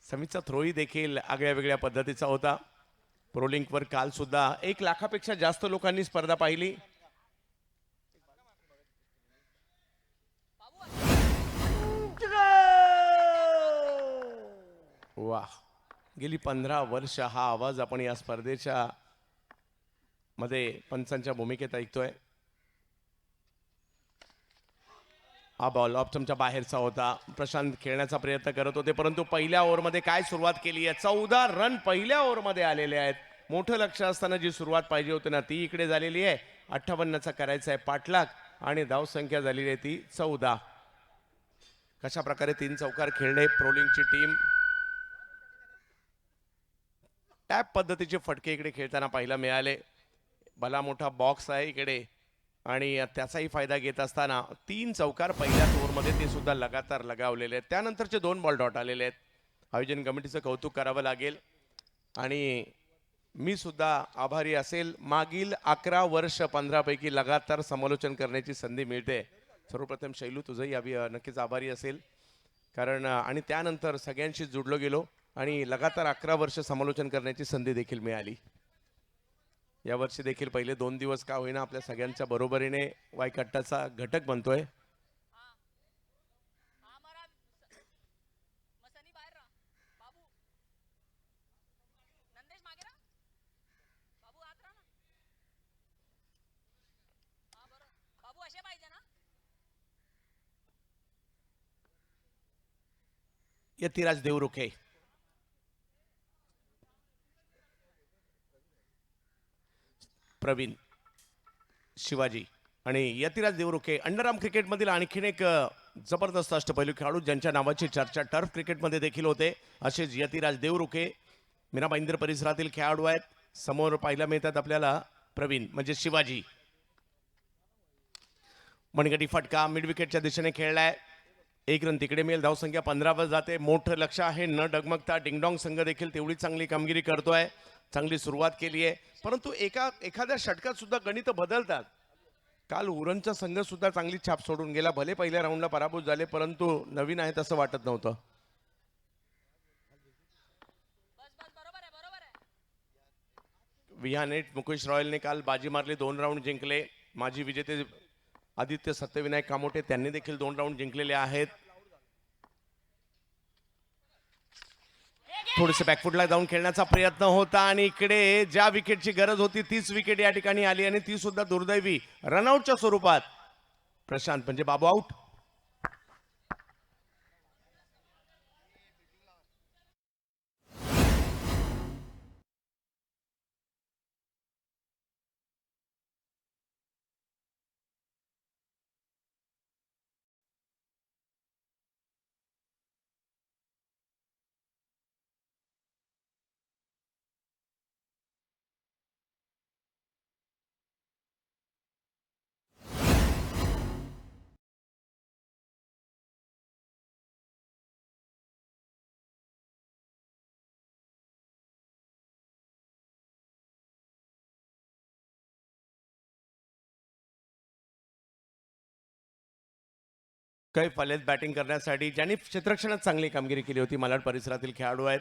समितचा थ्रोही देखील आगळ्या वेगळ्या पद्धतीचा होता. प्रोलिंकवर काल सुद्धा 1 लाखापेक्षा जास्त लोकांनी स्पर्धा पाहिली. वाह, गेली 15 वर्ष हा आवाज आपण या स्पर्धेच्या मध्ये पंचांच्या भूमिकेत ऐकतोय. हा बॉल ऑप्शनच्या बाहेरचा होता. प्रशांत खेळण्याचा प्रयत्न करत होते परंतु पहिल्या ओव्हरमध्ये काय सुरुवात केली आहे. 14 रन पहिल्या ओव्हरमध्ये आलेले आहेत. मोठं लक्ष असताना जी सुरुवात पाहिजे होती ना ती इकडे झालेली आहे. 58चा करायचा आहे पाठलाग आणि धावसंख्या झालेली आहे ती 14. कशा प्रकारे 3 चौकार खेळणे प्रोलिंगची टीम. टॅप पद्धतीचे फटके इकडे खेळताना पाहायला मिळाले. भला मोठा बॉक्स आहे इकडे आणि त्याचाही फायदा घेत असताना 3 चौकार पहिल्याच ओव्हरमध्ये ते सुद्धा लगातार लगावलेले आहेत. त्यानंतरचे 2 बॉल डॉट आलेले आहेत. आयोजन कमिटीचं कौतुक करावं लागेल आणि मी सुद्धा आभारी असेल. मागील 11 वर्ष 15 पैकी लगातार समालोचन करण्याची संधी मिळते. सर्वप्रथम शैलू तुझंही नक्कीच आभारी असेल कारण आणि त्यानंतर सगळ्यांशी जुडलो गेलो आणि लगातार 11 वर्ष समालोचन करण्याची संधी देखील मिळाली. यावर्षी देखील पहिले 2 दिवस का होईना आपल्या सगळ्यांच्या बरोबरीने वायकट्टाचा घटक बनतोय. यतिराज देवरुखे. प्रवीण, शिवाजी आणि यतिराज देवरुखे. अंडरआर्म क्रिकेटमधील आणखीन एक जबरदस्त अष्टपैलू खेळाडू ज्यांच्या नावाची चर्चा टर्फ क्रिकेटमध्ये देखील होते, असेच यतिराज देवरुखे मीरा भाईंदर परिसरातील खेळाडू आहेत. समोर पाहायला मिळतात आपल्याला प्रवीण म्हणजे शिवाजी. मनगटी फटका मिड विकेटच्या दिशेने खेळलाय. एक रन तिकडे मिळेल. धावसंख्या 15 वर जाते. मोठं लक्ष आहे, न डगमगता. डिंगडॉंग संघ देखील तेवढी चांगली कामगिरी करतोय. चांगली सुरुवात केली आहे, परंतु एखाद्या षटकात सुद्धा गणित बदलतात. काल उरणचा संघ सुद्धा चांगली छाप सोडून गेला. भले पहिल्या राऊंडला पराभूत झाले, परंतु नवीन आहेत असं वाटत नव्हतं. विहानेट मुकेश रॉयलने काल बाजी मारली, 2 राऊंड जिंकले. माजी विजेते आदित्य सत्यविनायक कामोठे त्यांनी देखील 2 राऊंड जिंकलेले आहेत. थोडेसे बॅकफुटला जाऊन खेळण्याचा प्रयत्न होता आणि इकडे ज्या विकेटची गरज होती तीच विकेट या ठिकाणी आली आणि ती सुद्धा दुर्दैवी रनआउटच्या स्वरूपात. प्रशांत म्हणजे बाबू आउट. कैफ आलेत बॅटिंग करण्यासाठी, ज्यांनी क्षेत्ररक्षणात चांगली कामगिरी केली होती. मालाड परिसरातील खेळाडू आहेत.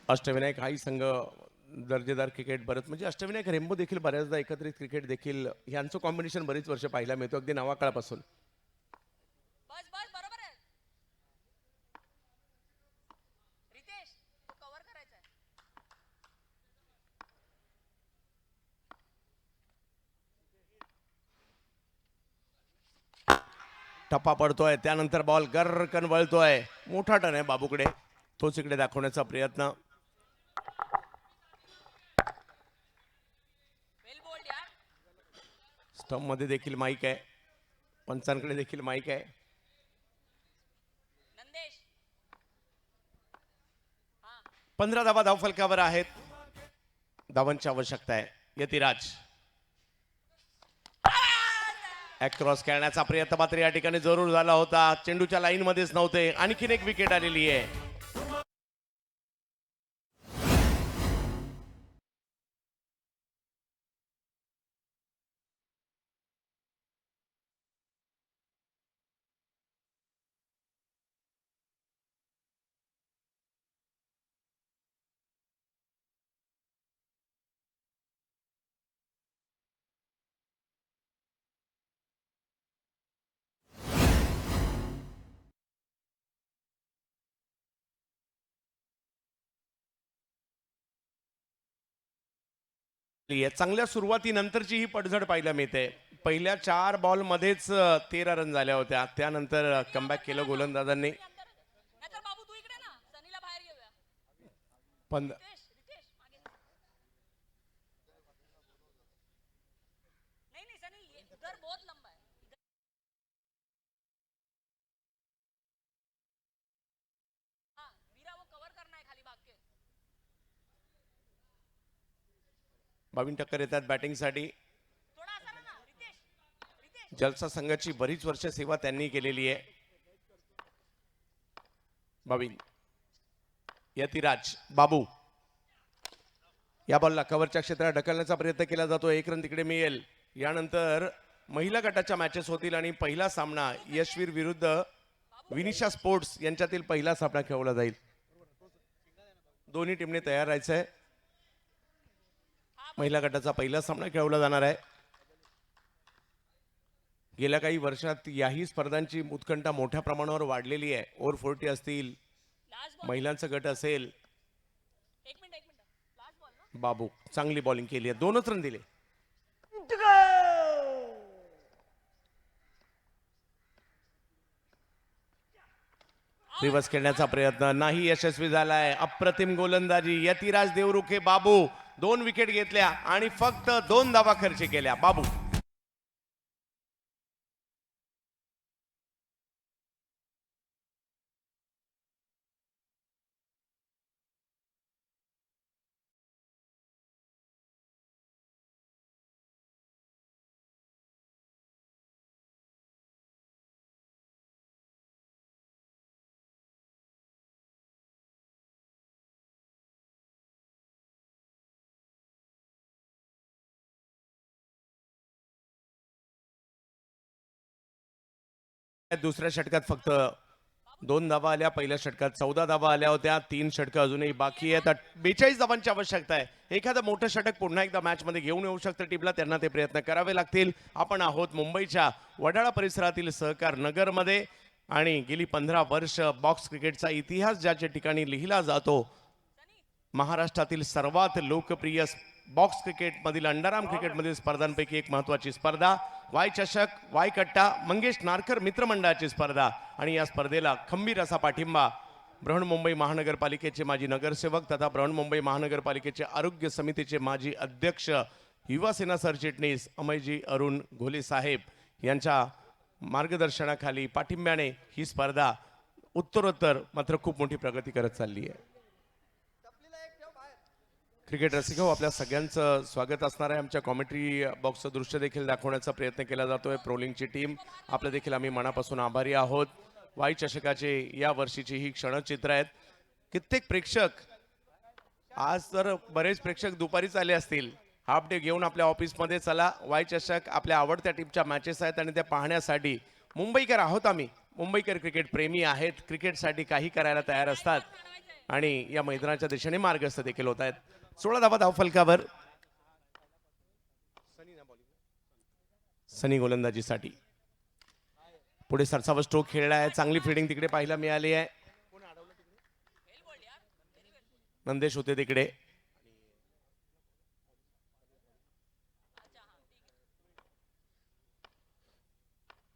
अष्टविनायक हाही संघ दर्जेदार क्रिकेट बरंच म्हणजे अष्टविनायक रेम्बो देखील बऱ्याचदा एकत्रित क्रिकेट देखील यांचं कॉम्बिनेशन बरीच वर्ष पाहायला मिळतो, अगदी नवाकाळापासून. टप्पा पडतोय, त्यानंतर बॉल गर्रकन वळतोय. मोठा टन आहे बाबूकडे, तोच इकडे दाखवण्याचा प्रयत्न. स्टंप मध्ये देखील माईक आहे, पंचांकडे देखील माईक आहे. पंधरा धावा धावफलकावर आहेत. धावांची आवश्यकता आहे. यतिराज क्रॉस खेळण्याचा प्रयत्न मात्र या ठिकाणी जरूर झाला होता. चेंडूच्या लाईन मध्येच नव्हते. आणखीन एक विकेट आलेली आहे. चांगल्या सुरुवातीनंतरची ही पडझड पाहायला मिळते. पहिल्या 4 बॉल मध्येच 13 रन झाल्या होत्या. त्यानंतर कमबॅक केलं गोलंदाजांनी. बावीन टक्कर येतात बॅटिंगसाठी. जलसा संघाची बरीच वर्ष सेवा त्यांनी केलेली आहे. बावीन, यतिराज, बाबू या बॉलला कव्हरच्या क्षेत्रात ढकलण्याचा प्रयत्न केला जातो. 1 रन तिकडे मिळेल. यानंतर महिला गटाच्या मॅचेस होतील आणि पहिला सामना यशवीर विरुद्ध विनिशा स्पोर्ट्स यांच्यातील पहिला सामना खेळवला जाईल. दोन्ही टीमने तयार राहायचं आहे. महिला गटाचा पहिला सामना खेळवला जाणार आहे. गेल्या काही वर्षात याही स्पर्धांची उत्कंठा मोठ्या प्रमाणावर वाढलेली आहे. ओव्हर 40 असतील, महिलांचा गट असेल. बाबू चांगली बॉलिंग केली आहे, 2च रन दिले. रिवर्स खेळण्याचा प्रयत्न नाही यशस्वी झालाय. अप्रतिम गोलंदाजी यतिराज देवरुखे बाबू 2 विकेट घेतल्या आणि फक्त 2 धावा खर्च केल्या. बाबू दुसऱ्या षटकात फक्त 2 धावा आल्या. पहिल्या षटकात 14 धावा आल्या होत्या. 3 षटकं अजूनही बाकी आहेत. 42 धावांची आवश्यकता आहे. एखादं मोठं षटक पुन्हा एकदा मॅच मध्ये घेऊन येऊ शकतं टीमला. त्यांना ते प्रयत्न करावे लागतील. आपण आहोत मुंबईच्या वडाळा परिसरातील सहकार नगरमध्ये आणि गेली 15 वर्ष बॉक्स क्रिकेटचा इतिहास ज्याच्या ठिकाणी लिहिला जातो. महाराष्ट्रातील सर्वात लोकप्रिय बॉक्स क्रिकेटमधील अंडरआर्म क्रिकेटमधील स्पर्धांपैकी एक महत्त्वाची स्पर्धा वाय चषक, वाय कट्टा, मंगेश नारकर मित्रमंडळाची स्पर्धा आणि या स्पर्धेला खंबीर असा पाठिंबा बृहन्मुंबई महानगरपालिकेचे माजी नगरसेवक तथा बृहन्मुंबई महानगरपालिकेचे आरोग्य समितीचे माजी अध्यक्ष युवासेना सरचिटणीस अमयजी अरुण घोले साहेब यांच्या मार्गदर्शनाखाली पाठिंब्याने ही स्पर्धा उत्तरोत्तर मात्र खूप मोठी प्रगती करत चालली आहे. क्रिकेट रसिक हो, आपल्या सगळ्यांचं स्वागत असणार आहे. आमच्या कॉमेंट्री बॉक्सचं दृश्य देखील दाखवण्याचा प्रयत्न केला जातोय. प्रोलिंगची टीम आपलं देखील आम्ही मनापासून आभारी आहोत. वाई चषकाचे या वर्षीची ही क्षणचित्र आहेत. कित्येक प्रेक्षक आज तर बरेच प्रेक्षक दुपारीच आले असतील. हाफ डे घेऊन आपल्या ऑफिसमध्ये चला. वाई चषक आपल्या आवडत्या टीमच्या मॅचेस आहेत आणि त्या पाहण्यासाठी मुंबईकर आहोत आम्ही. मुंबईकर क्रिकेट प्रेमी आहेत. क्रिकेटसाठी काही करायला तयार असतात आणि या मैदानाच्या दिशेने मार्गस्थ देखील होत आहेत. 16 धावा धाव फलकावर. सनी गोलंदाजीसाठी पुढे सरसावा स्ट्रोक खेळला आहे. चांगली फिल्डिंग तिकडे पाहायला मिळाली आहे. नंदेश होते तिकडे.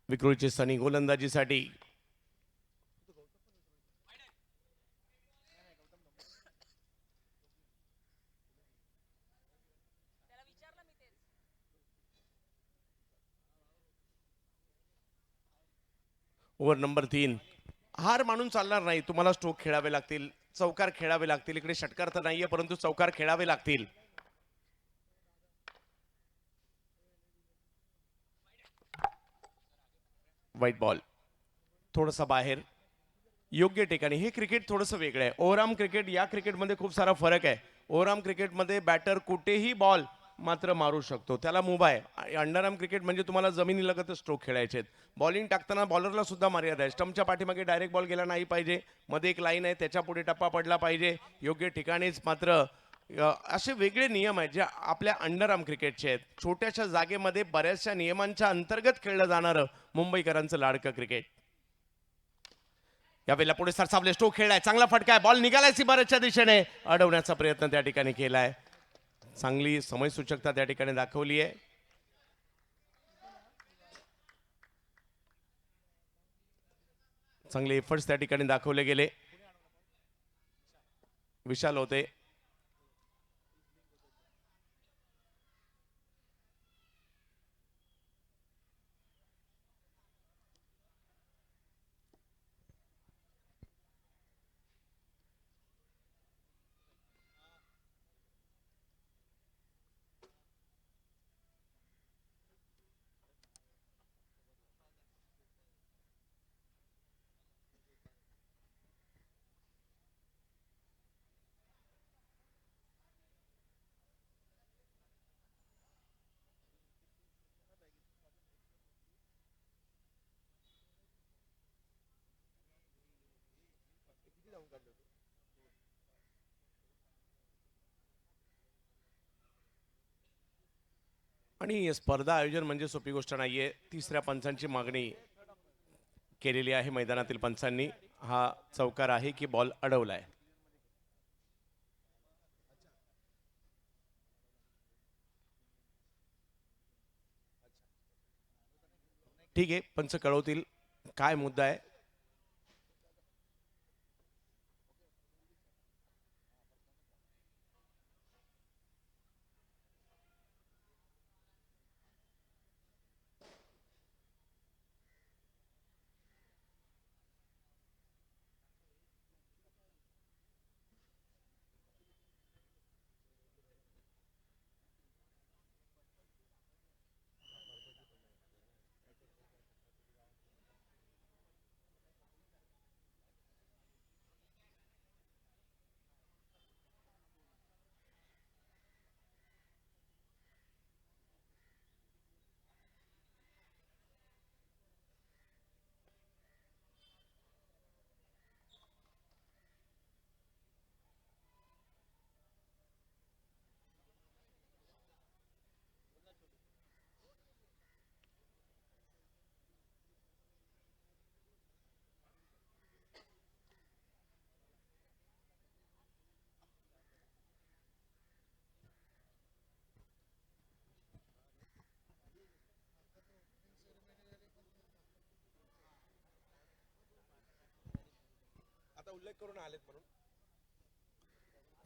विक्रोळीचे सनी गोलंदाजीसाठी. Over number 3. हार मानून चालणार नाही. तुम्हाला स्ट्रोक खेळावे लागतील, चौकार खेळावे लागतील. इकडे षटकार तर नाहीये परंतु चौकार खेळावे लागतील. व्हाईट बॉल थोडासा बाहेर योग्य ठिकाणी. हे क्रिकेट थोडंसं वेगळं आहे. ओव्हरआर्म क्रिकेट या क्रिकेटमध्ये खूप सारा फरक आहे. ओव्हरआर्म क्रिकेटमध्ये बॅटर कुठेही बॉल मात्र मारू शकतो, त्याला मुभा आहे. अंडरआर्म क्रिकेट म्हणजे तुम्हाला जमिनीलगतच स्ट्रोक खेळायचे आहेत. बॉलिंग टाकताना बॉलरला सुद्धा मर्यादा आहे. स्टंपच्या पाठीमागे डायरेक्ट बॉल गेला नाही पाहिजे. मध्ये एक लाईन आहे, त्याच्या पुढे टप्पा पडला पाहिजे योग्य ठिकाणीच. मात्र असे वेगळे नियम आहेत जे आपल्या अंडरआर्म क्रिकेटचे आहेत. छोट्याशा जागेमध्ये बऱ्याचशा नियमांच्या अंतर्गत खेळलं जाणारं मुंबईकरांचं लाडकं क्रिकेट. यावेळेला पुढे सरसावले स्ट्रोक खेळलाय. चांगला फटका आहे. बॉल निघालाय सीमारेषच्या दिशेने. अडवण्याचा प्रयत्न त्या ठिकाणी केलाय. चांगली समयसूचकता त्या ठिकाणी दाखवली आहे. चांगले एफर्ट्स त्या ठिकाणी दाखवले गेले. विशाल होते. आणि स्पर्धा आयोजन म्हणजे सोपी गोष्ट नाहीये. तिसऱ्या पंचांची मागणी केलेली आहे मैदानातील पंचांनी. हा चौकार आहे की बॉल अडवलाय. ठीक आहे, पंच कळवतील काय मुद्दा आहे.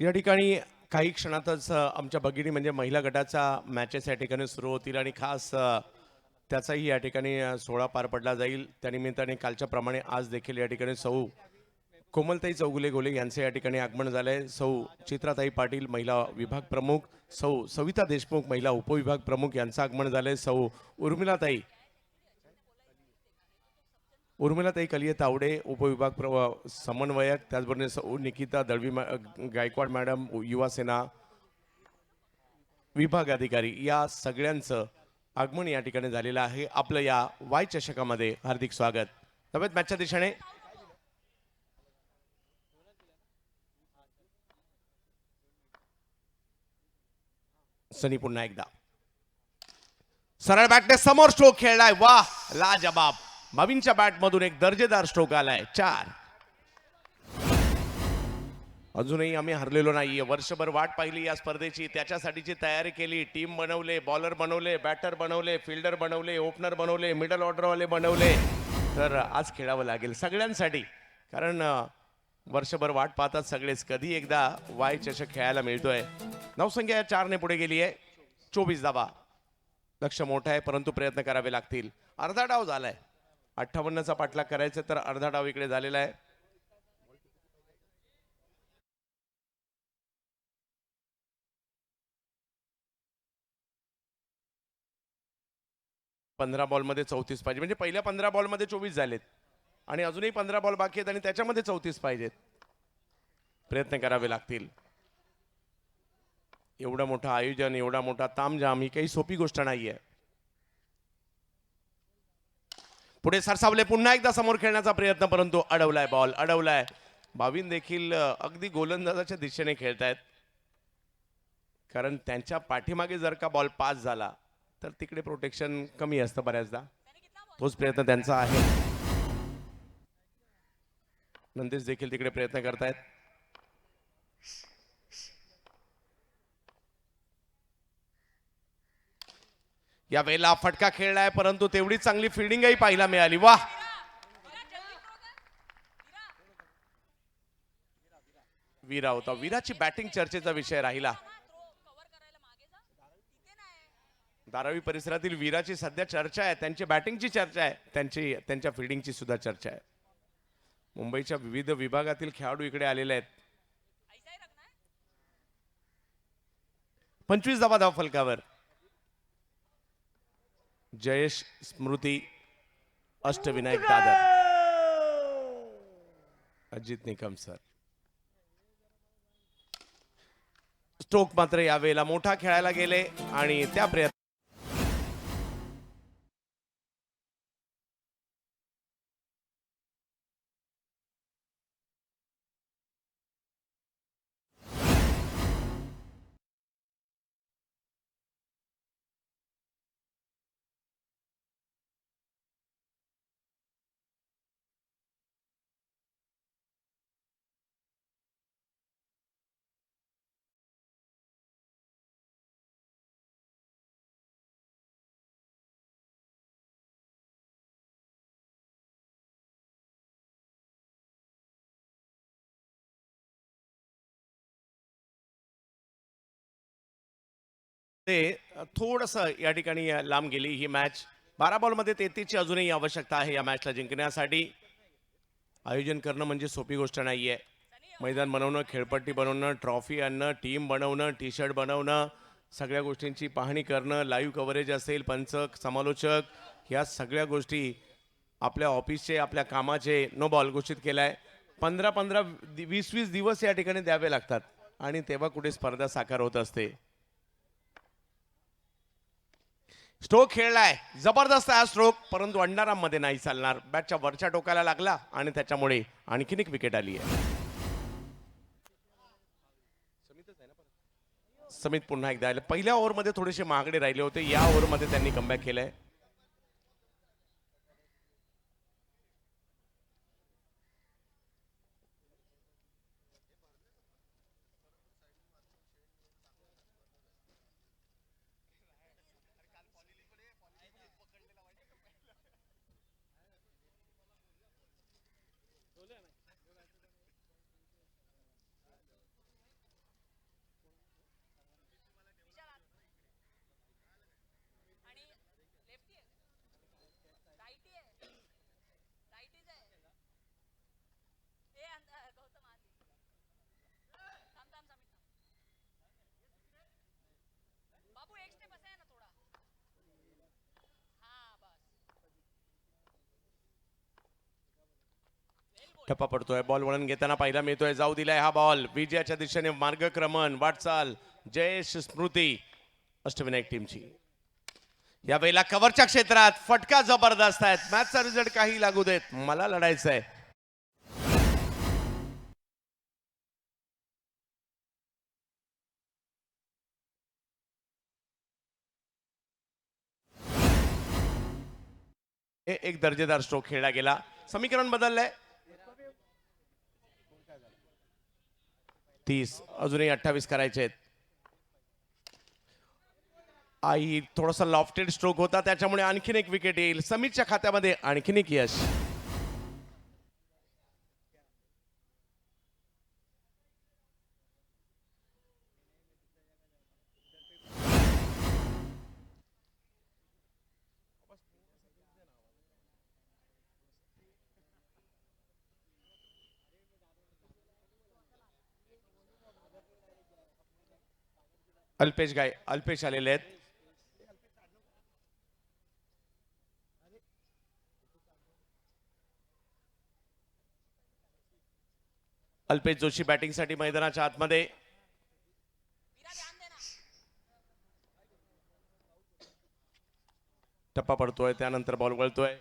या ठिकाणी काही क्षणातच आमच्या भगिनी म्हणजे महिला गटाचा मॅचेस या ठिकाणी सुरू होतील आणि खास त्याचाही या ठिकाणी सोहळा पार पडला जाईल. त्यानिमित्ताने कालच्या प्रमाणे आज देखील या ठिकाणी सौ कोमलताई चौगुले गोले यांचे या ठिकाणी आगमन झालंय. सौ चित्राताई पाटील महिला विभाग प्रमुख, सौ सविता देशमुख महिला उपविभाग प्रमुख यांचं आगमन झालंय. सौ उर्मिलाताई कलिये तावडे उपविभाग समन्वयक, त्याचबरोबर सौ निकिता दळवी गायकवाड मॅडम युवा सेना विभाग अधिकारी या सगळ्यांचं आगमन या ठिकाणी झालेलं आहे. आपलं या वाय चषकामध्ये हार्दिक स्वागत. नव्यात मॅचच्या दिशेने सनी पुन्हा एकदा सरळ बॅटने समोर स्ट्रोक खेळलाय. वाह, लाजबाब. माविनच्या बॅट मधून एक दर्जेदार स्ट्रोक आलाय. 4. अजूनही आम्ही हरलेलो नाहीये. वर्षभर वाट पाहिली या स्पर्धेची, त्याच्यासाठीची तयारी केली, टीम बनवले, बॉलर बनवले, बॅटर बनवले, फिल्डर बनवले, ओपनर बनवले, मिडल ऑर्डरवाले बनवले. तर आज खेळावं लागेल सगळ्यांसाठी, कारण वर्षभर वाट पाहतात सगळेच, कधी एकदा वाय चषक खेळायला मिळतोय. धावसंख्या 4 ने पुढे गेली आहे. 24 धावा. लक्ष मोठं आहे, परंतु प्रयत्न करावे लागतील. अर्धा डाव झालाय. 58चा पाठलाग करायचा, तर अर्धा डाव इकडे झालेला आहे. 15 बॉलमध्ये 34 पाहिजे, म्हणजे पहिल्या 15 बॉलमध्ये 24 झालेत आणि अजूनही 15 बॉल बाकी आहेत आणि त्याच्यामध्ये 34 पाहिजेत. प्रयत्न करावे लागतील. एवढं मोठं आयोजन, एवढा मोठा तामझाम ही काही सोपी गोष्ट नाहीये. पुढे सरसावले, पुन्हा एकदा समोर खेळण्याचा प्रयत्न, परंतु अडवलाय. बॉल अडवलाय. भाविन देखील अगदी गोलंदाजाच्या दिशेने खेळतायत, कारण त्यांच्या पाठीमागे जर का बॉल पास झाला तर तिकडे प्रोटेक्शन कमी असतं बऱ्याचदा. तोच प्रयत्न त्यांचा आहे. नंदेश देखील तिकडे प्रयत्न करतायत. या वेळेला फटका खेळलाय, परंतु तेवढी चांगली फिल्डिंगही पाहायला मिळाली. वाह, वीरा होता. वीराची बॅटिंग चर्चेचा विषय राहिला. धारावी परिसरातील वीराची सध्या चर्चा आहे, त्यांची बॅटिंगची चर्चा आहे, त्यांच्या फिल्डिंगची सुद्धा चर्चा आहे. मुंबईच्या विविध विभागातील खेळाडू इकडे आलेले आहेत. 25 धावा धाव फलकावर. जयेश, स्मृती, अष्टविनायक दादर, अजित निकम सर. स्ट्रोक मात्र यावेळेला मोठा खेळायला गेले आणि त्या प्रयत्न थोडस या ठिकाणी लांब गेली ही मॅच. 12 बॉलमध्ये 33ची अजूनही आवश्यकता आहे या मॅचला जिंकण्यासाठी. आयोजन करणं म्हणजे सोपी गोष्ट नाहीये. मैदान बनवणं, खेळपट्टी बनवणं, ट्रॉफी आणणं, टीम बनवणं, टी शर्ट बनवणं, सगळ्या गोष्टींची पाहणी करणं, लाईव्ह कव्हरेज असेल, पंचक, समालोचक, ह्या सगळ्या गोष्टी आपल्या ऑफिसचे, आपल्या कामाचे नो बॉल घोषित केलाय. 15-15, 20-20 दिवस या ठिकाणी द्यावे लागतात आणि तेव्हा कुठे स्पर्धा साकार होत असते. स्ट्रोक खेळलाय, जबरदस्त आहे स्ट्रोक, परंतु अंडारामध्ये नाही चालणार. बॅटच्या वरच्या टोकाला लागला आणि त्याच्यामुळे आणखीन एक विकेट आली आहे. समित पुन्हा एकदा आले. पहिल्या ओव्हरमध्ये थोडेसे महागडे राहिले होते, या ओव्हरमध्ये त्यांनी कमबॅक केलंय. टप्पा पडतोय, बॉल वळण घेताना पाहिला मिळतोय, जाऊ दिलाय हा बॉल विजयाच्या दिशेने मार्गक्रमण वाटचाल. जयेश स्मृती अष्टविनायक टीमची या वेळेला कव्हरच्या क्षेत्रात फटका जबरदस्त आहेत. मॅचचा रिझल्ट काही लागू देत, मला लढायचं आहे. एक दर्जेदार स्ट्रोक खेळला गेला. समीकरण बदललंय. 30 अजूनही 28 करायचे आहेत. आई थोडासा लॉफ्टेड स्ट्रोक होता, त्याच्यामुळे आणखीन एक विकेट येईल. समीरच्या खात्यामध्ये आणखीन एक यश. अल्पेश आलेले आहेत. अल्पेश जोशी बॅटिंगसाठी मैदानाच्या आतमध्ये. टप्पा पडतोय, त्यानंतर बॉल वळतोय.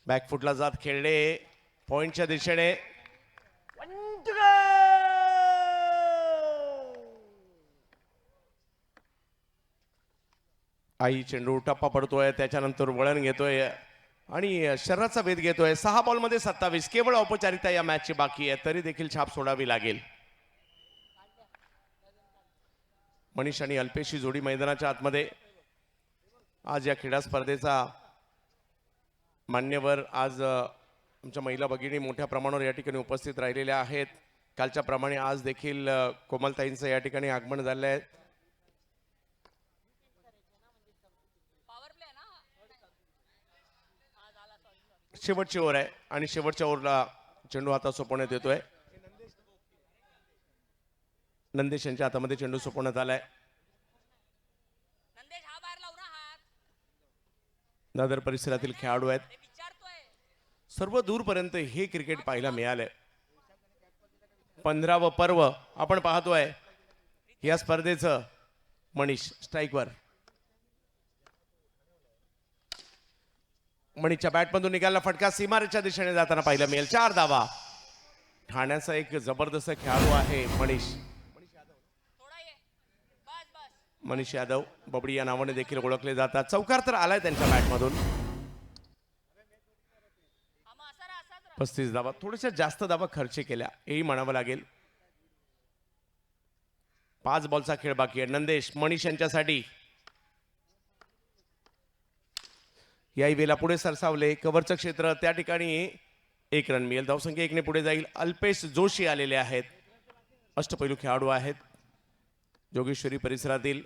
बॅकफुटला जात खेळले पॉइंटच्या दिशेने. आई चेंडू टप्पा पडतोय, त्याच्यानंतर वळण घेतोय आणि शरीराचा वेध घेतोय. 6 बॉलमध्ये 27. केवळ औपचारिकता या मॅचची बाकी आहे, तरी देखील छाप सोडावी लागेल. मनीष आणि अल्पेशची जोडी मैदानाच्या आतमध्ये. आज या क्रीडा स्पर्धेचा मान्यवर आज आमच्या महिला भगिनी मोठ्या प्रमाणावर या ठिकाणी उपस्थित राहिलेल्या आहेत. कालच्या प्रमाणे आज देखील कोमलताईंचं या ठिकाणी आगमन झालं आहे. शेवटची ओव्हर आहे आणि शेवटच्या ओव्हरला चेंडू हातात सोपवण्यात येतोय. नंदेश यांच्या हातामध्ये चेंडू सोपवण्यात आलाय. दादर परिसरातील खेळाडू आहेत. सर्व दूरपर्यंत हे क्रिकेट पाहायला मिळालंय. 15वं पर्व आपण पाहतोय या स्पर्धेचं. मनीष स्ट्राईकवर. मणीच्या बॅटमधून निघाला फटका सीमारेच्या दिशेने जाताना पाहायला मिळेल. 4 धावा. ठाण्याचा एक जबरदस्त खेळाडू आहे मनीष यादव. बबडी या नावाने देखील ओळखले जातात. चौकार तर आलाय त्यांच्या बॅटमधून. 35 धावा. थोड्याशा जास्त धावा खर्च केल्या हेही म्हणावं लागेल. 5 बॉलचा खेळ बाकी आहे. नंदेश मनीष यांच्यासाठी. याही वेळेला पुढे सरसावले. कव्हरचं क्षेत्र, त्या ठिकाणी 1 रन मिळेल. धावसंख्या 1 ने पुढे जाईल. अल्पेश जोशी आलेले आहेत. अष्टपैलू खेळाडू आहेत जोगेश्वरी परिसरातील.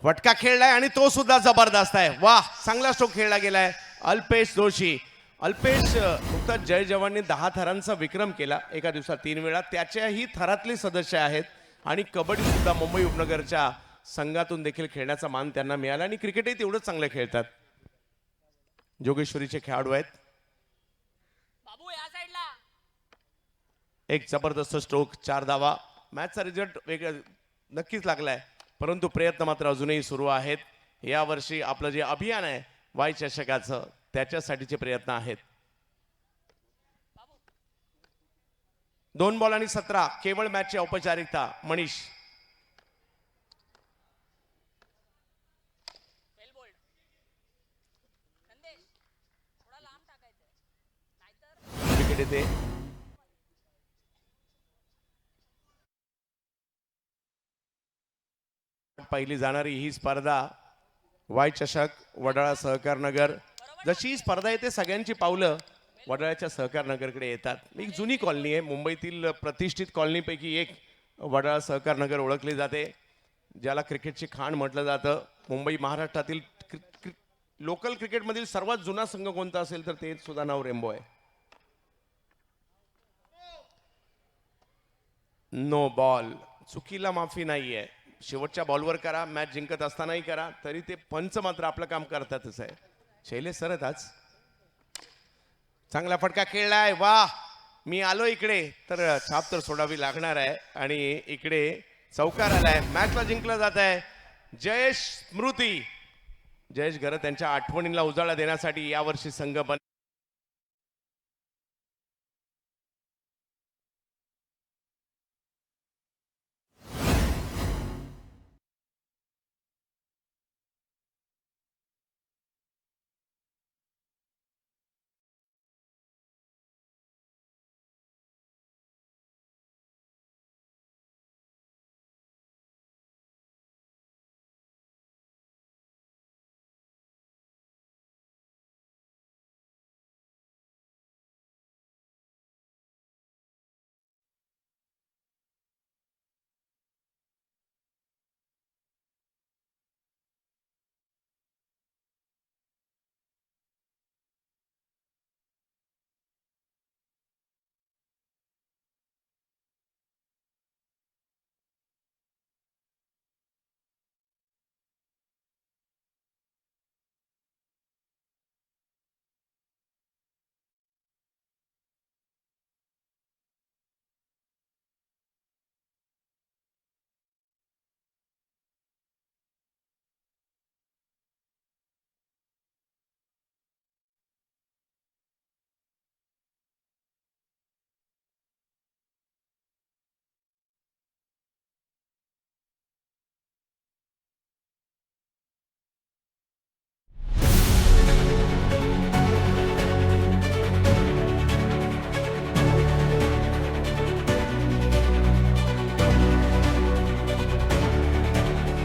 फटका खेळलाय आणि तो सुद्धा जबरदस्त आहे. वाह, चांगला स्ट्रोक खेळला गेलाय. अल्पेश जोशी. अल्पेश नुकताच जय जवानने 10 थरांचा विक्रम केला एका दिवसात 3 वेळा. त्याच्याही थरातले सदस्य आहेत आणि कबड्डी सुद्धा मुंबई उपनगरच्या संघातून देखील खेळण्याचा मान त्यांना मिळाला आणि क्रिकेटही तेवढंच चांगलं खेळतात. जोगेश्वरीचे खेळाडू आहेत. एक जबरदस्त स्ट्रोक, 4 धावा. मॅचचा रिझल्ट वेगळा नक्कीच लागलाय, परंतु प्रयत्न मात्र अजूनही सुरू आहेत. यावर्षी आपलं जे अभियान आहे वाय चषकाचं, त्याच्यासाठीचे प्रयत्न आहेत. 2 बॉल आणि 17. केवळ मॅचची औपचारिकता. मनीष. विकेट येते. पहिली जाणारी ही स्पर्धा वाय चषक वडाळा सहकार नगर. जशी ही स्पर्धा येते सगळ्यांची पावलं वडाळ्याच्या सहकार नगरकडे येतात. एक जुनी कॉलनी आहे, मुंबईतील प्रतिष्ठित कॉलनीपैकी एक वडाळा सहकार नगर ओळखली जाते, ज्याला क्रिकेटची खाण म्हटलं जातं. मुंबई महाराष्ट्रातील लोकल क्रिकेटमधील सर्वात जुना संघ कोणता असेल तर ते सुद्धा नाव रेम्बो आहे. No ball. चुकीला माफी नाहीये. शेवटच्या बॉलवर करा, मॅच जिंकत असतानाही करा, तरी ते पंच मात्र आपलं काम करतातच आहे. शैलेश सर आहेत आज. चांगला फटका खेळलाय, वा. मी आलो इकडे तर छाप तर सोडावी लागणार आहे आणि इकडे चौकार आलाय. मॅचला जिंकलं जात आहे. जयेश स्मृती, जयेश घरत त्यांच्या आठवणींना उजाळा देण्यासाठी यावर्षी संघ